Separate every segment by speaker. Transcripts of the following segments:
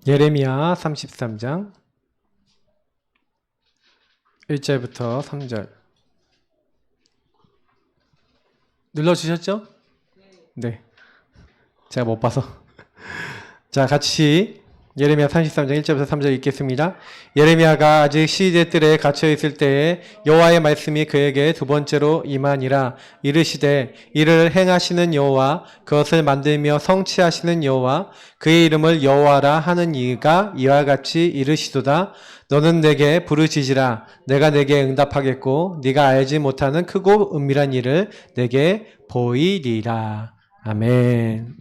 Speaker 1: 예레미야 33장 1절부터 3절 눌러주셨죠? 네. 제가 못 봐서. 자, 같이 예레미야 33장 1절부터 3절 읽겠습니다. 예레미야가 아직 시대 뜰에 갇혀 있을 때에 여호와의 말씀이 그에게 두 번째로 임하니라. 이르시되 이를 행하시는 여호와, 그것을 만들며 성취하시는 여호와, 그의 이름을 여호와라 하는 이가 이와 같이 이르시도다. 너는 내게 부르짖으라. 내가 내게 응답하겠고 네가 알지 못하는 크고 은밀한 일을 내게 보이리라. 아멘.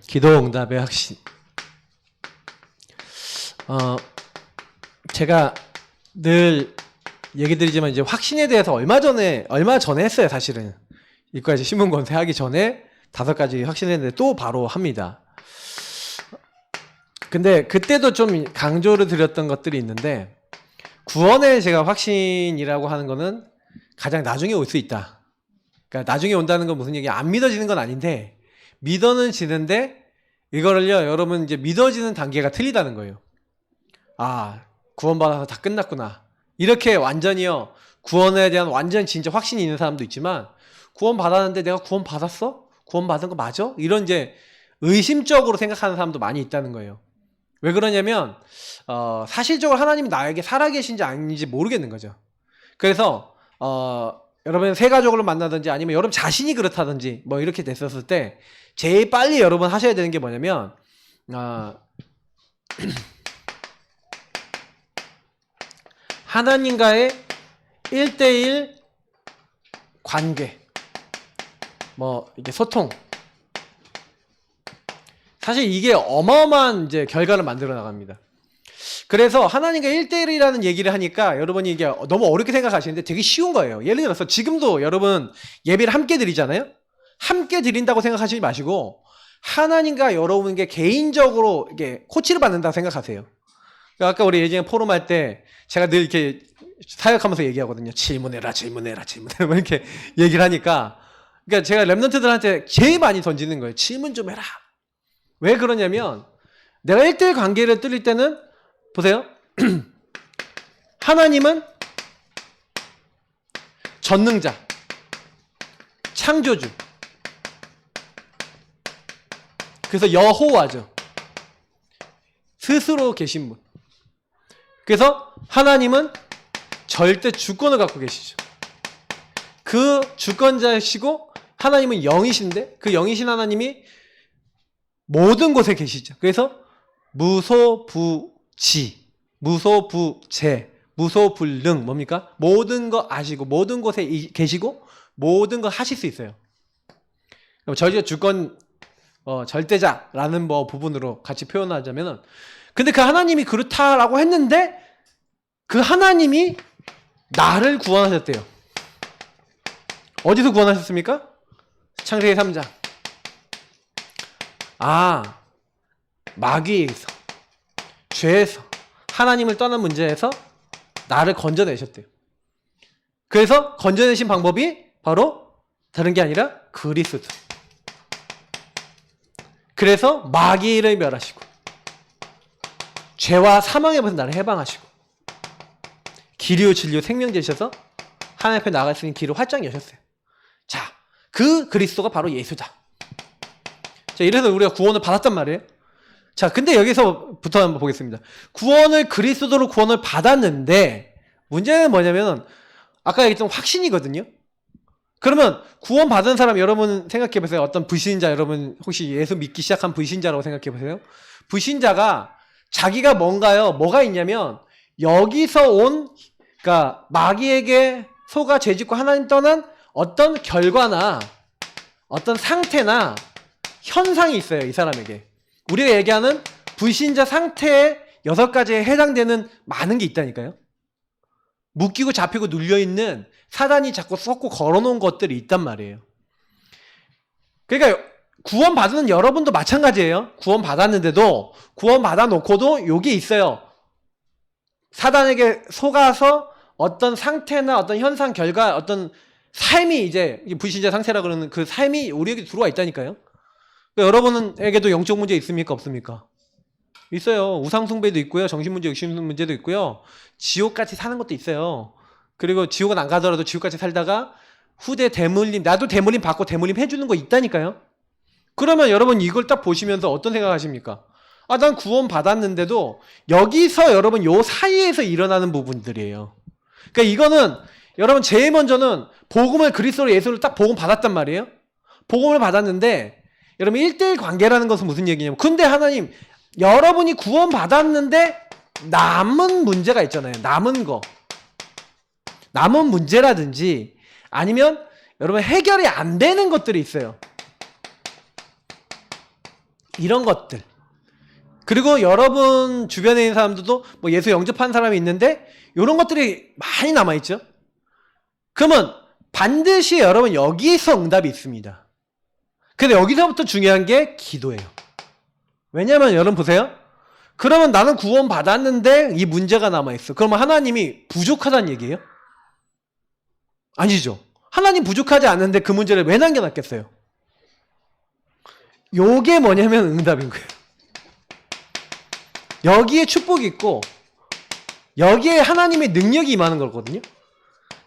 Speaker 1: 기도 응답의 확신. 제가 늘 얘기 드리지만 이제 확신에 대해서 얼마 전에 했어요, 사실은. 이거까지 신문 건세하기 전에 5가지 확신했는데 또 바로 합니다. 근데 그때도 좀 강조를 드렸던 것들이 있는데, 구원에 제가 확신이라고 하는 거는 가장 나중에 올 수 있다. 그러니까 나중에 온다는 건 무슨 얘기야? 안 믿어지는 건 아닌데, 믿어는 지는데 이거를요, 여러분 이제 믿어지는 단계가 틀리다는 거예요. 아, 구원받아서 다 끝났구나. 이렇게 완전히요, 구원에 대한 완전 진짜 확신이 있는 사람도 있지만, 구원받았는데 내가 구원받았어? 구원받은 거 맞아? 이런 이제 의심적으로 생각하는 사람도 많이 있다는 거예요. 왜 그러냐면 사실적으로 하나님이 나에게 살아계신지 아닌지 모르겠는 거죠. 그래서 여러분 새 가족을 만나든지 아니면 여러분 자신이 그렇다든지 뭐 이렇게 됐었을 때 제일 빨리 여러분 하셔야 되는 게 뭐냐면 하나님과의 1대1 관계, 뭐 이게 소통, 사실 이게 어마어마한 이제 결과를 만들어 나갑니다. 그래서 하나님과 1대1이라는 얘기를 하니까 여러분이 이게 너무 어렵게 생각하시는데 되게 쉬운 거예요. 예를 들어서 지금도 여러분 예배를 함께 드리잖아요. 함께 드린다고 생각하시지 마시고 하나님과 여러분에게 개인적으로 이게 코치를 받는다고 생각하세요. 그러니까 아까 우리 예전에 포럼할 때 제가 늘 이렇게 사역하면서 얘기하거든요. 질문해라 뭐 이렇게 얘기를 하니까, 그러니까 제가 랩런트들한테 제일 많이 던지는 거예요. 질문 좀 해라. 왜 그러냐면 내가 1대1 관계를 뚫릴 때는 보세요. 하나님은 전능자, 창조주, 그래서 여호와죠. 스스로 계신 분. 그래서 하나님은 절대 주권을 갖고 계시죠. 그 주권자이시고 하나님은 영이신데 그 영이신 하나님이 모든 곳에 계시죠. 그래서 무소부지, 무소부재, 무소불능, 뭡니까? 모든 거 아시고 모든 곳에 계시고 모든 거 하실 수 있어요. 저희가 주권 절대자라는 뭐 부분으로 같이 표현하자면은, 근데 그 하나님이 그렇다라고 했는데 그 하나님이 나를 구원하셨대요. 어디서 구원하셨습니까? 창세기 3장. 마귀에서, 죄에서, 하나님을 떠난 문제에서 나를 건져내셨대요. 그래서 건져내신 방법이 바로 다른 게 아니라 그리스도. 그래서 마귀를 멸하시고 죄와 사망의 벗은 나를 해방하시고 길이요 진리요 생명 되셔서 하나님 앞에 나갈 수 있는 길을 활짝 여셨어요. 자, 그 그리스도가 바로 예수다. 자, 이래서 우리가 구원을 받았단 말이에요. 자, 근데 여기서부터 한번 보겠습니다. 그리스도로 구원을 받았는데 문제는 뭐냐면 아까 얘기했던 확신이거든요. 그러면 구원 받은 사람 여러분 생각해 보세요. 어떤 불신자, 여러분 혹시 예수 믿기 시작한 불신자라고 생각해 보세요. 불신자가 자기가 뭐가 있냐면 여기서 그러니까 마귀에게 속아 죄짓고 하나님 떠난 어떤 결과나 어떤 상태나 현상이 있어요, 이 사람에게. 우리가 얘기하는 불신자 상태에 6가지에 해당되는 많은 게 있다니까요. 묶이고 잡히고 눌려있는 사단이 자꾸 섞고 걸어놓은 것들이 있단 말이에요. 그러니까 구원받은 여러분도 마찬가지예요. 구원받았는데도 구원받아놓고도 요게 있어요. 사단에게 속아서 어떤 상태나 어떤 현상 결과 어떤 삶이 이제 불신자 상태라 그러는 그 삶이 우리에게 들어와 있다니까요. 그러니까 여러분에게도 영적 문제 있습니까? 없습니까? 있어요. 우상숭배도 있고요. 정신문제, 육신문제도 있고요. 지옥같이 사는 것도 있어요. 그리고 지옥은 안 가더라도 지옥같이 살다가 후대 대물림, 나도 대물림 받고 대물림 해주는 거 있다니까요. 그러면 여러분 이걸 딱 보시면서 어떤 생각 하십니까? 아, 난 구원 받았는데도 여기서 여러분 요 사이에서 일어나는 부분들이에요. 그러니까 이거는 여러분 제일 먼저는 복음을 그리스도로 예수를 딱 복음 받았단 말이에요. 복음을 받았는데 여러분 1대1 관계라는 것은 무슨 얘기냐면 근데 하나님 여러분이 구원 받았는데 남은 문제가 있잖아요. 남은 거. 남은 문제라든지 아니면 여러분 해결이 안 되는 것들이 있어요. 이런 것들. 그리고 여러분 주변에 있는 사람들도 뭐 예수 영접한 사람이 있는데 이런 것들이 많이 남아있죠. 그러면 반드시 여러분 여기서 응답이 있습니다. 근데 여기서부터 중요한 게 기도예요. 왜냐면 여러분 보세요. 그러면 나는 구원 받았는데 이 문제가 남아있어. 그러면 하나님이 부족하다는 얘기예요? 아니죠. 하나님 부족하지 않은데 그 문제를 왜 남겨놨겠어요? 요게 뭐냐면 응답인 거예요. 여기에 축복이 있고 여기에 하나님의 능력이 임하는 거거든요.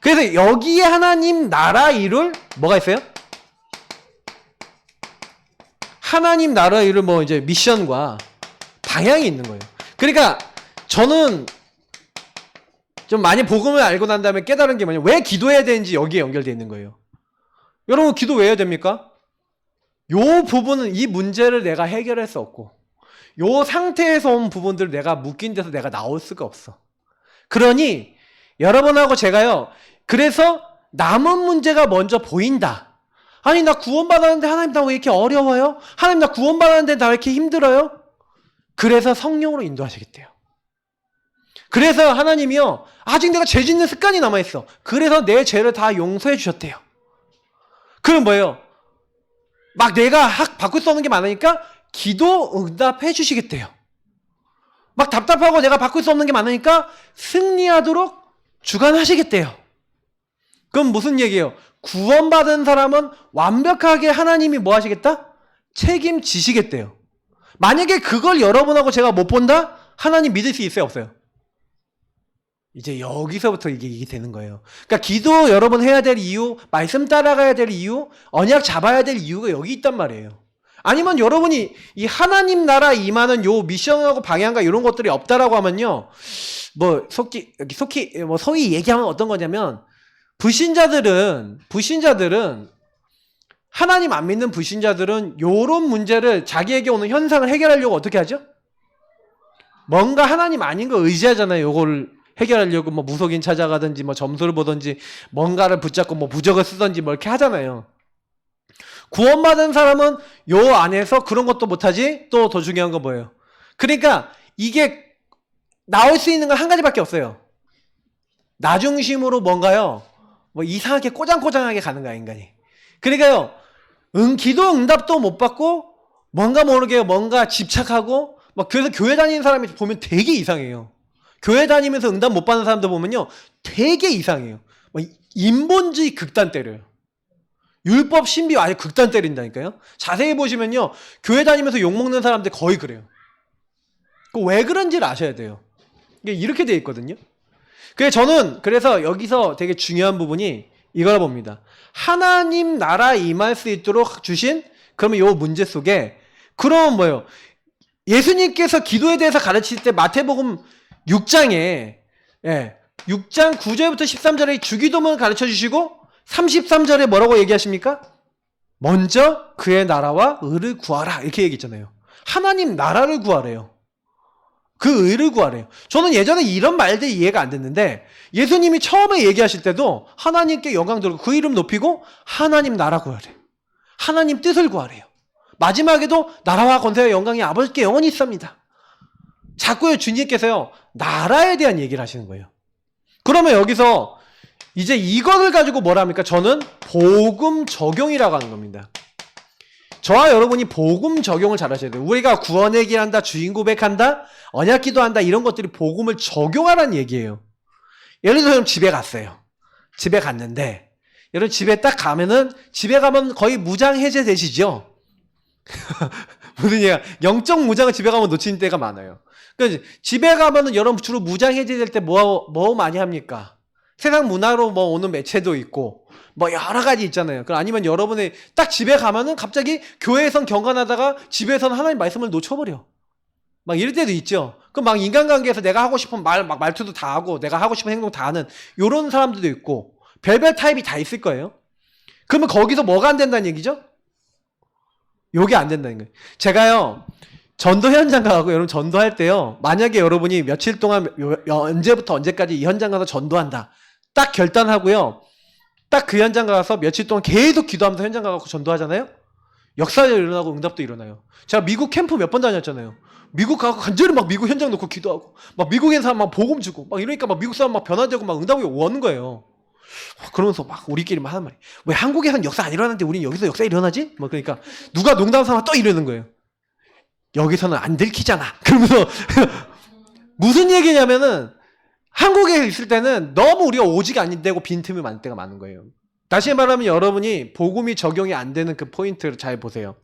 Speaker 1: 그래서 여기에 하나님 나라 이룰 뭐가 있어요? 하나님 나라 이룰 뭐 이제 미션과 방향이 있는 거예요. 그러니까 저는 좀 많이 복음을 알고 난 다음에 깨달은 게 뭐냐면 왜 기도해야 되는지 여기에 연결되어 있는 거예요. 여러분 기도 왜 해야 됩니까? 요 부분은 이 문제를 내가 해결할 수 없고 요 상태에서 온 부분들을 내가 묶인 데서 내가 나올 수가 없어. 그러니 여러분하고 제가요. 그래서 남은 문제가 먼저 보인다. 아니 나 구원받았는데 하나님 나 왜 이렇게 어려워요? 하나님 나 구원받았는데 나 왜 이렇게 힘들어요? 그래서 성령으로 인도하시겠대요. 그래서 하나님이요. 아직 내가 죄 짓는 습관이 남아있어. 그래서 내 죄를 다 용서해 주셨대요. 그럼 뭐예요? 막 내가 바꿀 수 없는 게 많으니까 기도 응답해 주시겠대요. 막 답답하고 내가 바꿀 수 없는 게 많으니까 승리하도록 주관하시겠대요. 그럼 무슨 얘기예요? 구원받은 사람은 완벽하게 하나님이 뭐 하시겠다? 책임지시겠대요. 만약에 그걸 여러분하고 제가 못 본다? 하나님 믿을 수 있어요? 없어요? 이제 여기서부터 이게 되는 거예요. 그러니까 기도 여러분 해야 될 이유, 말씀 따라가야 될 이유, 언약 잡아야 될 이유가 여기 있단 말이에요. 아니면 여러분이 이 하나님 나라 임하는 요 미션하고 방향과 이런 것들이 없다라고 하면요. 뭐 속히 뭐 소위 얘기하면 어떤 거냐면 불신자들은 하나님 안 믿는 불신자들은 요런 문제를 자기에게 오는 현상을 해결하려고 어떻게 하죠? 뭔가 하나님 아닌 거 의지하잖아요. 요걸 해결하려고 뭐 무속인 찾아가든지 뭐 점수를 보든지 뭔가를 붙잡고 뭐 부적을 쓰든지 뭐 이렇게 하잖아요. 구원받은 사람은 요 안에서 그런 것도 못하지. 또 더 중요한 건 뭐예요? 그러니까 이게 나올 수 있는 건 한 가지밖에 없어요. 나 중심으로 뭔가요? 뭐 이상하게 꼬장꼬장하게 가는 거야 인간이. 그러니까요. 기도 응답도 못 받고 뭔가 모르게 뭔가 집착하고 막 그래서 교회 다니는 사람이 보면 되게 이상해요. 교회 다니면서 응답 못 받는 사람들 보면요. 되게 이상해요. 인본주의 극단 때려요. 율법 신비 아예 극단 때린다니까요. 자세히 보시면요. 교회 다니면서 욕먹는 사람들 거의 그래요. 왜 그런지를 아셔야 돼요. 이게 이렇게 돼 있거든요. 그래서 여기서 되게 중요한 부분이 이거라 봅니다. 하나님 나라 임할 수 있도록 주신 그러면 요 문제 속에 그럼 뭐예요? 예수님께서 기도에 대해서 가르칠 때 마태복음 6장에 6장 9절부터 13절에 주기도문을 가르쳐 주시고 33절에 뭐라고 얘기하십니까? 먼저 그의 나라와 의를 구하라 이렇게 얘기했잖아요. 하나님 나라를 구하래요. 그 의를 구하래요. 저는 예전에 이런 말들이 이해가 안 됐는데 예수님이 처음에 얘기하실 때도 하나님께 영광 돌리고 그 이름 높이고 하나님 나라 구하래요. 하나님 뜻을 구하래요. 마지막에도 나라와 권세와 영광이 아버지께 영원히 있습니다. 자꾸요 주님께서요 나라에 대한 얘기를 하시는 거예요. 그러면 여기서 이제 이거를 가지고 뭐라 합니까? 저는 복음 적용이라고 하는 겁니다. 저와 여러분이 복음 적용을 잘 하셔야 돼요. 우리가 구원 얘기한다, 주인 고백한다, 언약 기도한다 이런 것들이 복음을 적용하라는 얘기예요. 예를 들어서 집에 갔어요. 집에 갔는데 여러분 집에 딱 가면은 집에 가면 거의 무장 해제 되시죠? 무슨 얘기야? 영적 무장을 집에 가면 놓치는 때가 많아요. 그러니까 집에 가면은 여러분 주로 무장해제될 때 뭐 많이 합니까? 세상 문화로 뭐 오는 매체도 있고 뭐 여러 가지 있잖아요. 아니면 여러분이 딱 집에 가면은 갑자기 교회에선 경건하다가 집에서는 하나님 말씀을 놓쳐버려. 막 이럴 때도 있죠. 그럼 막 인간관계에서 내가 하고 싶은 막 말투도 다 하고 내가 하고 싶은 행동 다 하는 요런 사람들도 있고 별별 타입이 다 있을 거예요. 그러면 거기서 뭐가 안 된다는 얘기죠? 요게 안 된다는 거예요. 제가요 전도 현장 가고 여러분 전도할 때요 만약에 여러분이 며칠 동안 언제부터 언제까지 이 현장 가서 전도한다 딱 결단하고요 딱 그 현장 가서 며칠 동안 계속 기도하면서 현장 가서 전도하잖아요. 역사가 일어나고 응답도 일어나요. 제가 미국 캠프 몇 번 다녔잖아요. 미국 가고 간절히 막 미국 현장 놓고 기도하고 막 미국인 사람 막 복음 주고 막 이러니까 막 미국 사람 막 변화되고 막 응답이 오는 거예요. 그러면서 막 우리끼리 막 하는 말이 왜 한국에선 역사 안 일어나는데 우린 여기서 역사 일어나지? 뭐 그러니까 누가 농담 삼아 또 이러는 거예요. 여기서는 안 들키잖아. 그러면서 무슨 얘기냐면은 한국에 있을 때는 너무 우리가 오직 안 되고 빈틈이 많을 때가 많은 거예요. 다시 말하면 여러분이 복음이 적용이 안 되는 그 포인트를 잘 보세요.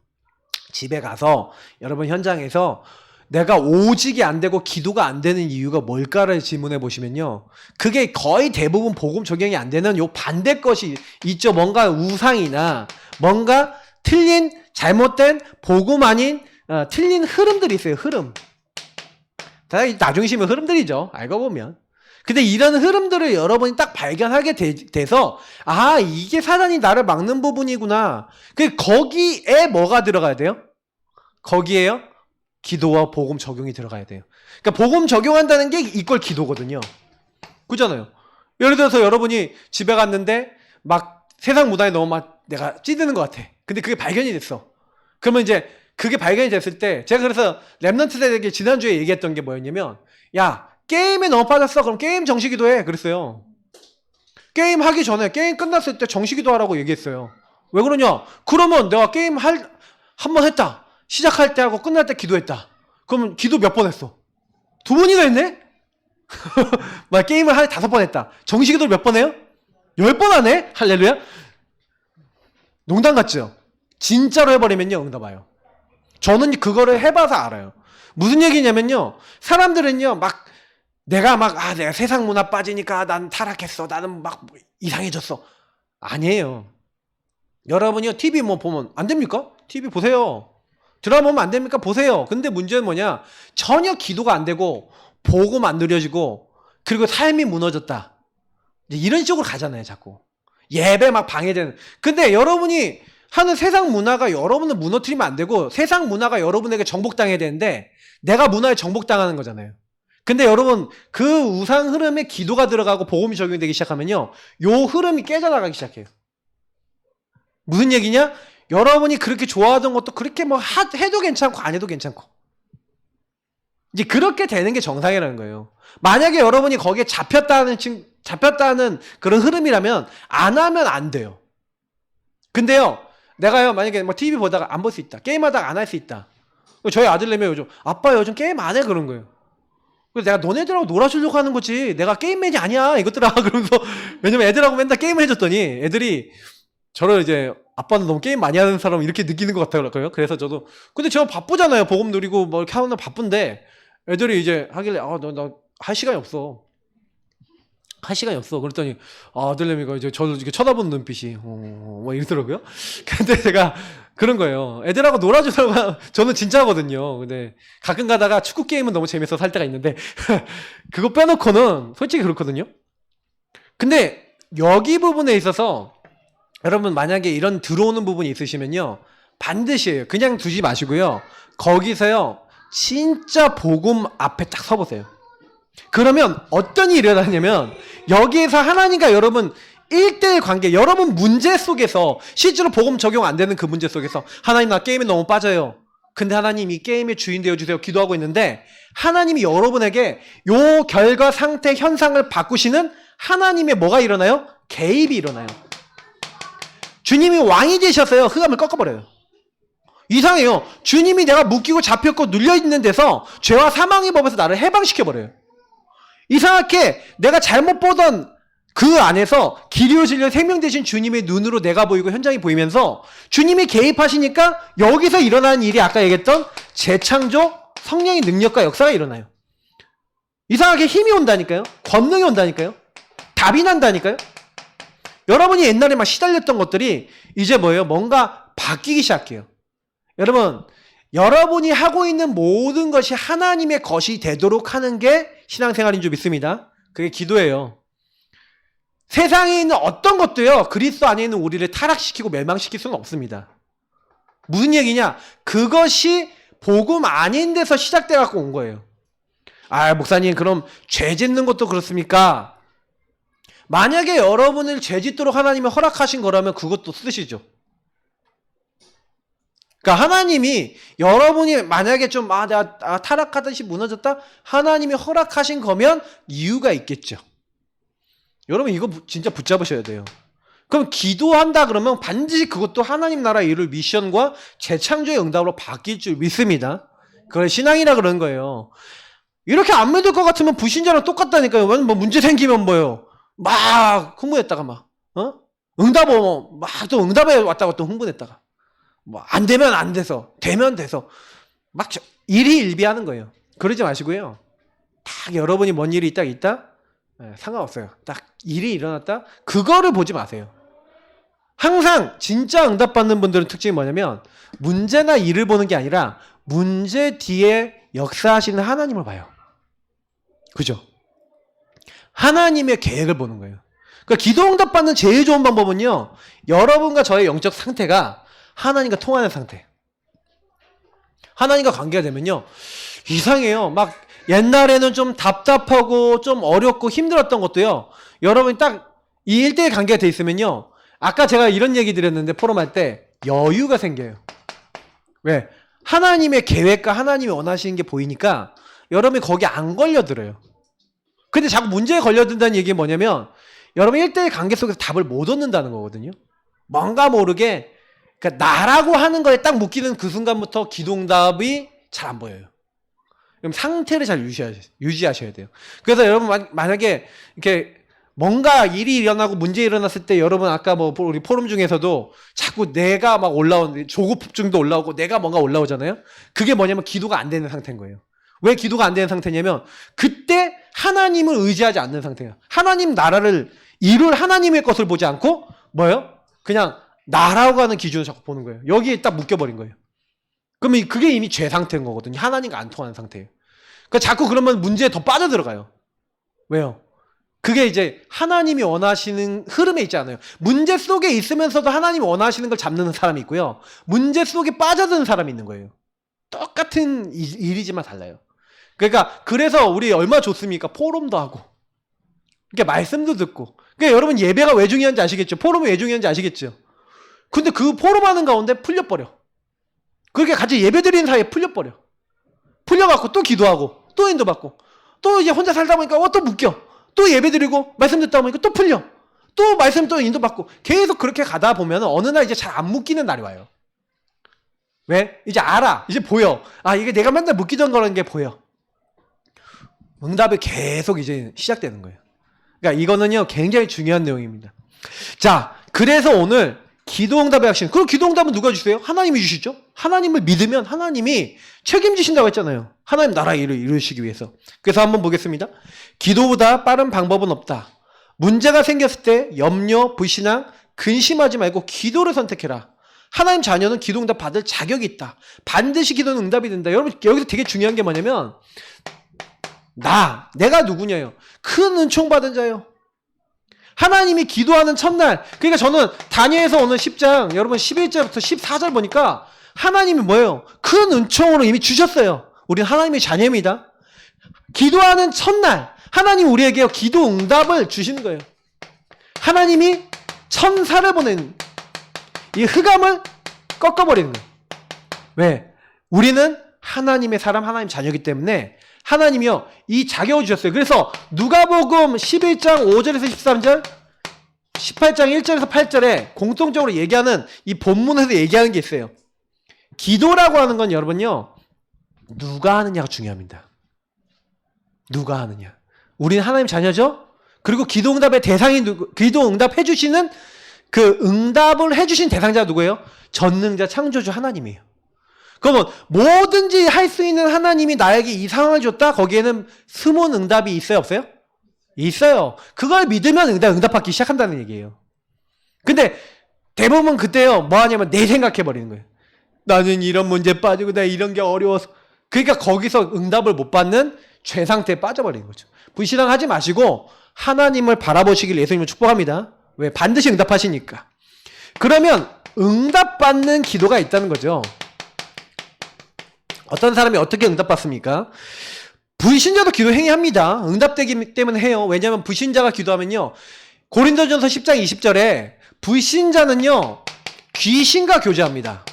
Speaker 1: 집에 가서 여러분 현장에서 내가 오직이 안 되고 기도가 안 되는 이유가 뭘까를 질문해 보시면요. 그게 거의 대부분 복음 적용이 안 되는 요 반대 것이 있죠. 뭔가 우상이나 뭔가 틀린 잘못된 복음 아닌 틀린 흐름들이 있어요. 흐름. 다 나중심의 흐름들이죠. 알고 보면. 근데 이런 흐름들을 여러분이 딱 발견하게 돼서 아 이게 사단이 나를 막는 부분이구나. 거기에 뭐가 들어가야 돼요? 거기에요? 기도와 복음 적용이 들어가야 돼요. 그러니까 복음 적용한다는 게 이걸 기도거든요. 그렇잖아요. 예를 들어서 여러분이 집에 갔는데 막 세상 문화에 너무 막 내가 찌드는 것 같아. 근데 그게 발견이 됐어. 그러면 이제 그게 발견이 됐을 때 제가 그래서 랩넌트 세대에게 지난주에 얘기했던 게 뭐였냐면 야 게임에 너무 빠졌어. 그럼 게임 정시기도 해. 그랬어요. 게임 하기 전에 게임 끝났을 때 정시기도 하라고 얘기했어요. 왜 그러냐? 그러면 내가 게임 한 번 했다. 시작할 때 하고 끝날 때 기도했다. 그러면 기도 몇 번 했어? 2번이나 했네? 막 게임을 한 5번 했다. 정시기도를 몇 번 해요? 10번 하네? 할렐루야? 농담 같죠? 진짜로 해버리면요 응답 와요. 저는 그거를 해봐서 알아요. 무슨 얘기냐면요 사람들은요 막 내가 세상 문화 빠지니까 난 타락했어. 나는 막 이상해졌어. 아니에요. 여러분이요 TV 뭐 보면 안 됩니까? TV 보세요. 드라마 보면 안 됩니까? 보세요. 근데 문제는 뭐냐? 전혀 기도가 안 되고 복음 안 누려지고 그리고 삶이 무너졌다. 이런 식으로 가잖아요, 자꾸. 예배 막 방해되는. 근데 여러분이 하는 세상 문화가 여러분을 무너뜨리면 안 되고 세상 문화가 여러분에게 정복당해야 되는데 내가 문화에 정복당하는 거잖아요. 근데 여러분 그 우상 흐름에 기도가 들어가고 복음이 적용되기 시작하면요. 요 흐름이 깨져나가기 시작해요. 무슨 얘기냐? 여러분이 그렇게 좋아하던 것도 그렇게 뭐 해도 괜찮고 안 해도 괜찮고 이제 그렇게 되는 게 정상이라는 거예요. 만약에 여러분이 거기에 잡혔다는 그런 흐름이라면 안 하면 안 돼요. 근데요 내가요 만약에 뭐 TV 보다가 안 볼 수 있다. 게임하다가 안 할 수 있다. 저희 아들내미 요즘 아빠 요즘 게임 안 해 그런 거예요. 그래서 내가 너네들하고 놀아주려고 하는 거지 내가 게임맨이 아니야 이것들아 그러면서 왜냐면 애들하고 맨날 게임을 해줬더니 애들이 저를 이제 아빠는 너무 게임 많이 하는 사람 이렇게 느끼는 것 같더라고요. 그래서 저도 근데 저 바쁘잖아요. 복음 누리고 뭐 이렇게 하는 바쁜데 애들이 이제 하길래 나 할 시간이 없어. 할 시간이 없어. 그랬더니 아들내미가 이제 저를 이렇게 쳐다보는 눈빛이 뭐 이러더라고요. 근데 제가 그런 거예요. 애들하고 놀아주다가 저는 진짜거든요. 근데 가끔 가다가 축구 게임은 너무 재밌어서 할 때가 있는데 그거 빼놓고는 솔직히 그렇거든요. 근데 여기 부분에 있어서 여러분 만약에 이런 들어오는 부분이 있으시면요 반드시 그냥 두지 마시고요 거기서요 진짜 복음 앞에 딱 서보세요. 그러면 어떤 일이 일어나냐면 여기에서 하나님과 여러분 1대1 관계 여러분 문제 속에서 실제로 복음 적용 안 되는 그 문제 속에서 하나님 나 게임에 너무 빠져요. 근데 하나님 이 게임의 주인 되어주세요 기도하고 있는데 하나님이 여러분에게 요 결과 상태 현상을 바꾸시는 하나님의 뭐가 일어나요? 개입이 일어나요. 주님이 왕이 되셨어요. 흑암을 꺾어버려요. 이상해요. 주님이 내가 묶이고 잡혔고 눌려있는 데서 죄와 사망의 법에서 나를 해방시켜버려요. 이상하게 내가 잘못 보던 그 안에서 길이요 진리요 생명 되신 주님의 눈으로 내가 보이고 현장이 보이면서 주님이 개입하시니까 여기서 일어나는 일이 아까 얘기했던 재창조, 성령의 능력과 역사가 일어나요. 이상하게 힘이 온다니까요. 권능이 온다니까요. 답이 난다니까요. 여러분이 옛날에 막 시달렸던 것들이 이제 뭐예요? 뭔가 바뀌기 시작해요. 여러분, 여러분이 하고 있는 모든 것이 하나님의 것이 되도록 하는 게 신앙생활인 줄 믿습니다. 그게 기도예요. 세상에 있는 어떤 것도요, 그리스도 안에 있는 우리를 타락시키고 멸망시킬 수는 없습니다. 무슨 얘기냐? 그것이 복음 아닌 데서 시작돼 갖고 온 거예요. 아, 목사님, 그럼 죄 짓는 것도 그렇습니까? 만약에 여러분을 죄 짓도록 하나님이 허락하신 거라면 그것도 쓰시죠. 그러니까 하나님이 여러분이 만약에 좀 내가 타락하듯이 무너졌다? 하나님이 허락하신 거면 이유가 있겠죠. 여러분 이거 진짜 붙잡으셔야 돼요. 그럼 기도한다 그러면 반드시 그것도 하나님 나라 이룰 미션과 재창조의 응답으로 바뀔 줄 믿습니다. 그걸 신앙이라 그러는 거예요. 이렇게 안 믿을 것 같으면 불신자랑 똑같다니까요. 뭐 문제 생기면 뭐예요? 막 흥분했다가 또 응답에 왔다가 또 흥분했다가 안 되면 안 돼서 되면 돼서 막 일희일비하는 거예요. 그러지 마시고요. 딱 여러분이 뭔 일이 있다 상관없어요. 딱 일이 일어났다 그거를 보지 마세요. 항상 진짜 응답받는 분들은 특징이 뭐냐면 문제나 일을 보는 게 아니라 문제 뒤에 역사하시는 하나님을 봐요. 그죠? 하나님의 계획을 보는 거예요. 그러니까 기도 응답받는 제일 좋은 방법은요, 여러분과 저의 영적 상태가 하나님과 통하는 상태. 하나님과 관계가 되면요, 이상해요. 막 옛날에는 좀 답답하고 좀 어렵고 힘들었던 것도요, 여러분이 딱 이 1대1 관계가 돼 있으면요, 아까 제가 이런 얘기 드렸는데 포럼 할 때 여유가 생겨요. 왜? 하나님의 계획과 하나님이 원하시는 게 보이니까 여러분이 거기 안 걸려들어요. 근데 자꾸 문제에 걸려든다는 얘기는 뭐냐면 여러분 1대1 관계 속에서 답을 못 얻는다는 거거든요. 뭔가 모르게 그러니까 나라고 하는 거에 딱 묶이는 그 순간부터 기도응답이 잘 안 보여요. 그럼 상태를 잘 유지하셔야 돼요. 그래서 여러분 만약에 이렇게 뭔가 일이 일어나고 문제 일어났을 때 여러분 아까 뭐 우리 포럼 중에서도 자꾸 내가 막 올라오는 조급증도 올라오고 내가 뭔가 올라오잖아요. 그게 뭐냐면 기도가 안 되는 상태인 거예요. 왜 기도가 안 되는 상태냐면 그때 하나님을 의지하지 않는 상태예요. 하나님 나라를 이룰 하나님의 것을 보지 않고 뭐예요? 그냥 나라고 하는 기준을 자꾸 보는 거예요. 여기에 딱 묶여버린 거예요. 그러면 그게 이미 죄 상태인 거거든요. 하나님과 안 통하는 상태예요. 그러니까 자꾸 그러면 문제에 더 빠져들어가요. 왜요? 그게 이제 하나님이 원하시는 흐름에 있지 않아요. 문제 속에 있으면서도 하나님이 원하시는 걸 잡는 사람이 있고요. 문제 속에 빠져드는 사람이 있는 거예요. 똑같은 일이지만 달라요. 그러니까 그래서 우리 얼마나 좋습니까? 포럼도 하고 그러니까 말씀도 듣고 그러니까 여러분 예배가 왜 중요한지 아시겠죠? 포럼이 왜 중요한지 아시겠죠? 근데 그 포럼하는 가운데 풀려버려. 그렇게 같이 예배 드리는 사이에 풀려버려. 풀려갖고 또 기도하고 또 인도받고 또 이제 혼자 살다 보니까 또 묶여. 또 예배 드리고 말씀 듣다 보니까 또 풀려. 또 말씀 또 인도받고 계속 그렇게 가다 보면 어느 날 이제 잘 안 묶이는 날이 와요. 왜? 이제 알아. 이제 보여. 아, 이게 내가 맨날 묶이던 거라는 게 보여. 응답이 계속 이제 시작되는 거예요. 그러니까 이거는요 굉장히 중요한 내용입니다. 자, 그래서 오늘 기도응답의 핵심. 그럼 기도응답은 누가 주세요? 하나님이 주시죠. 하나님을 믿으면 하나님이 책임지신다고 했잖아요. 하나님 나라 일을 이루시기 위해서. 그래서 한번 보겠습니다. 기도보다 빠른 방법은 없다. 문제가 생겼을 때 염려, 불신앙, 근심하지 말고 기도를 선택해라. 하나님 자녀는 기도응답 받을 자격이 있다. 반드시 기도는 응답이 된다. 여러분 여기서 되게 중요한 게 뭐냐면 내가 누구냐요? 큰 은총 받은 자요. 하나님이 기도하는 첫날, 그러니까 저는 다니엘서 오늘 10장 여러분 11절부터 14절 보니까 하나님이 뭐예요? 큰 은총으로 이미 주셨어요. 우리는 하나님의 자녀입니다. 기도하는 첫날 하나님 우리에게 기도 응답을 주시는 거예요. 하나님이 천사를 보낸 이 흑암을 꺾어버리는 거예요. 왜? 우리는 하나님의 사람, 하나님 자녀이기 때문에 하나님이요 이 자격을 주셨어요. 그래서 누가복음 11장 5절에서 13절 18장 1절에서 8절에 공통적으로 얘기하는 이 본문에서 얘기하는 게 있어요. 기도라고 하는 건 여러분요 누가 하느냐가 중요합니다. 누가 하느냐. 우리는 하나님 자녀죠? 그리고 기도응답의 대상이 기도응답 해주시는 그 응답을 해주신 대상자가 누구예요? 전능자 창조주 하나님이에요. 그러면 뭐든지 할 수 있는 하나님이 나에게 이 상황을 줬다? 거기에는 숨은 응답이 있어요? 없어요? 있어요. 그걸 믿으면 응답받기 시작한다는 얘기예요. 근데 대부분 그때요, 뭐 하냐면 내 생각해버리는 거예요. 나는 이런 문제에 빠지고 나 이런 게 어려워서. 그러니까 거기서 응답을 못 받는 죄 상태에 빠져버리는 거죠. 불신앙하지 마시고 하나님을 바라보시길 예수님을 축복합니다. 왜? 반드시 응답하시니까. 그러면 응답받는 기도가 있다는 거죠. 어떤 사람이 어떻게 응답받습니까? 불신자도 기도 행위합니다. 응답되기 때문에 해요. 왜냐하면 불신자가 기도하면요, 고린도전서 10장 20절에 불신자는요 귀신과 교제합니다.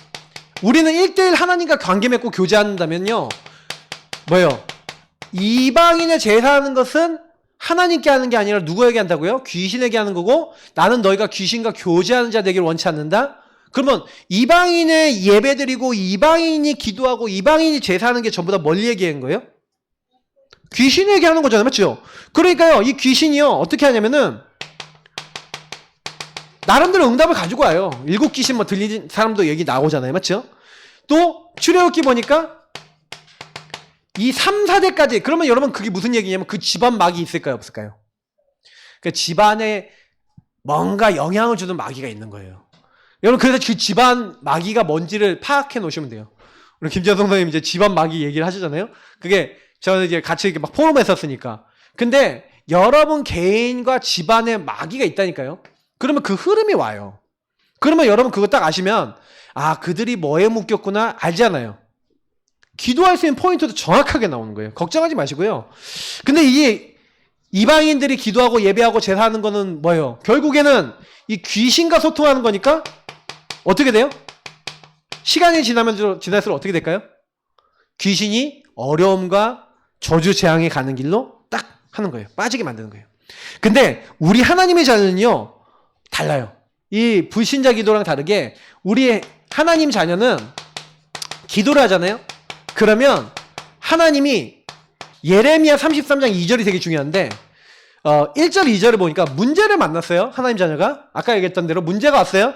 Speaker 1: 우리는 1대1 하나님과 관계 맺고 교제한다면요 뭐예요? 이방인의 제사하는 것은 하나님께 하는 게 아니라 누구에게 한다고요? 귀신에게 하는 거고, 나는 너희가 귀신과 교제하는 자 되기를 원치 않는다? 그러면 이방인의 예배드리고 이방인이 기도하고 이방인이 제사하는 게 전부 다 뭘 얘기한 거예요? 귀신에게 하는 거잖아요. 맞죠? 그러니까요, 이 귀신이요 어떻게 하냐면은 나름대로 응답을 가지고 와요. 7귀신 뭐 들리는 사람도 얘기 나오잖아요. 맞죠? 또 출애굽기 보니까 이 3, 4대까지, 그러면 여러분 그게 무슨 얘기냐면 그 집안 마귀 있을까요? 없을까요? 그 집안에 뭔가 영향을 주는 마귀가 있는 거예요. 여러분 그래서 그 집안 마귀가 뭔지를 파악해 놓으시면 돼요. 우리 김재성 선생님 이제 집안 마귀 얘기를 하시잖아요. 그게 저는 이제 같이 이렇게 막 포럼에 썼으니까. 근데 여러분 개인과 집안에 마귀가 있다니까요. 그러면 그 흐름이 와요. 그러면 여러분 그거 딱 아시면 아, 그들이 뭐에 묶였구나 알잖아요. 기도할 수 있는 포인트도 정확하게 나오는 거예요. 걱정하지 마시고요. 근데 이게 이방인들이 기도하고 예배하고 제사하는 거는 뭐예요? 결국에는 이 귀신과 소통하는 거니까 어떻게 돼요? 시간이 지날수록 어떻게 될까요? 귀신이 어려움과 저주 재앙에 가는 길로 딱 하는 거예요. 빠지게 만드는 거예요. 근데 우리 하나님의 자녀는요 달라요. 이 불신자 기도랑 다르게 우리 하나님 자녀는 기도를 하잖아요. 그러면 하나님이 예레미야 33장 2절이 되게 중요한데 1절 2절을 보니까 문제를 만났어요. 하나님 자녀가 아까 얘기했던 대로 문제가 왔어요.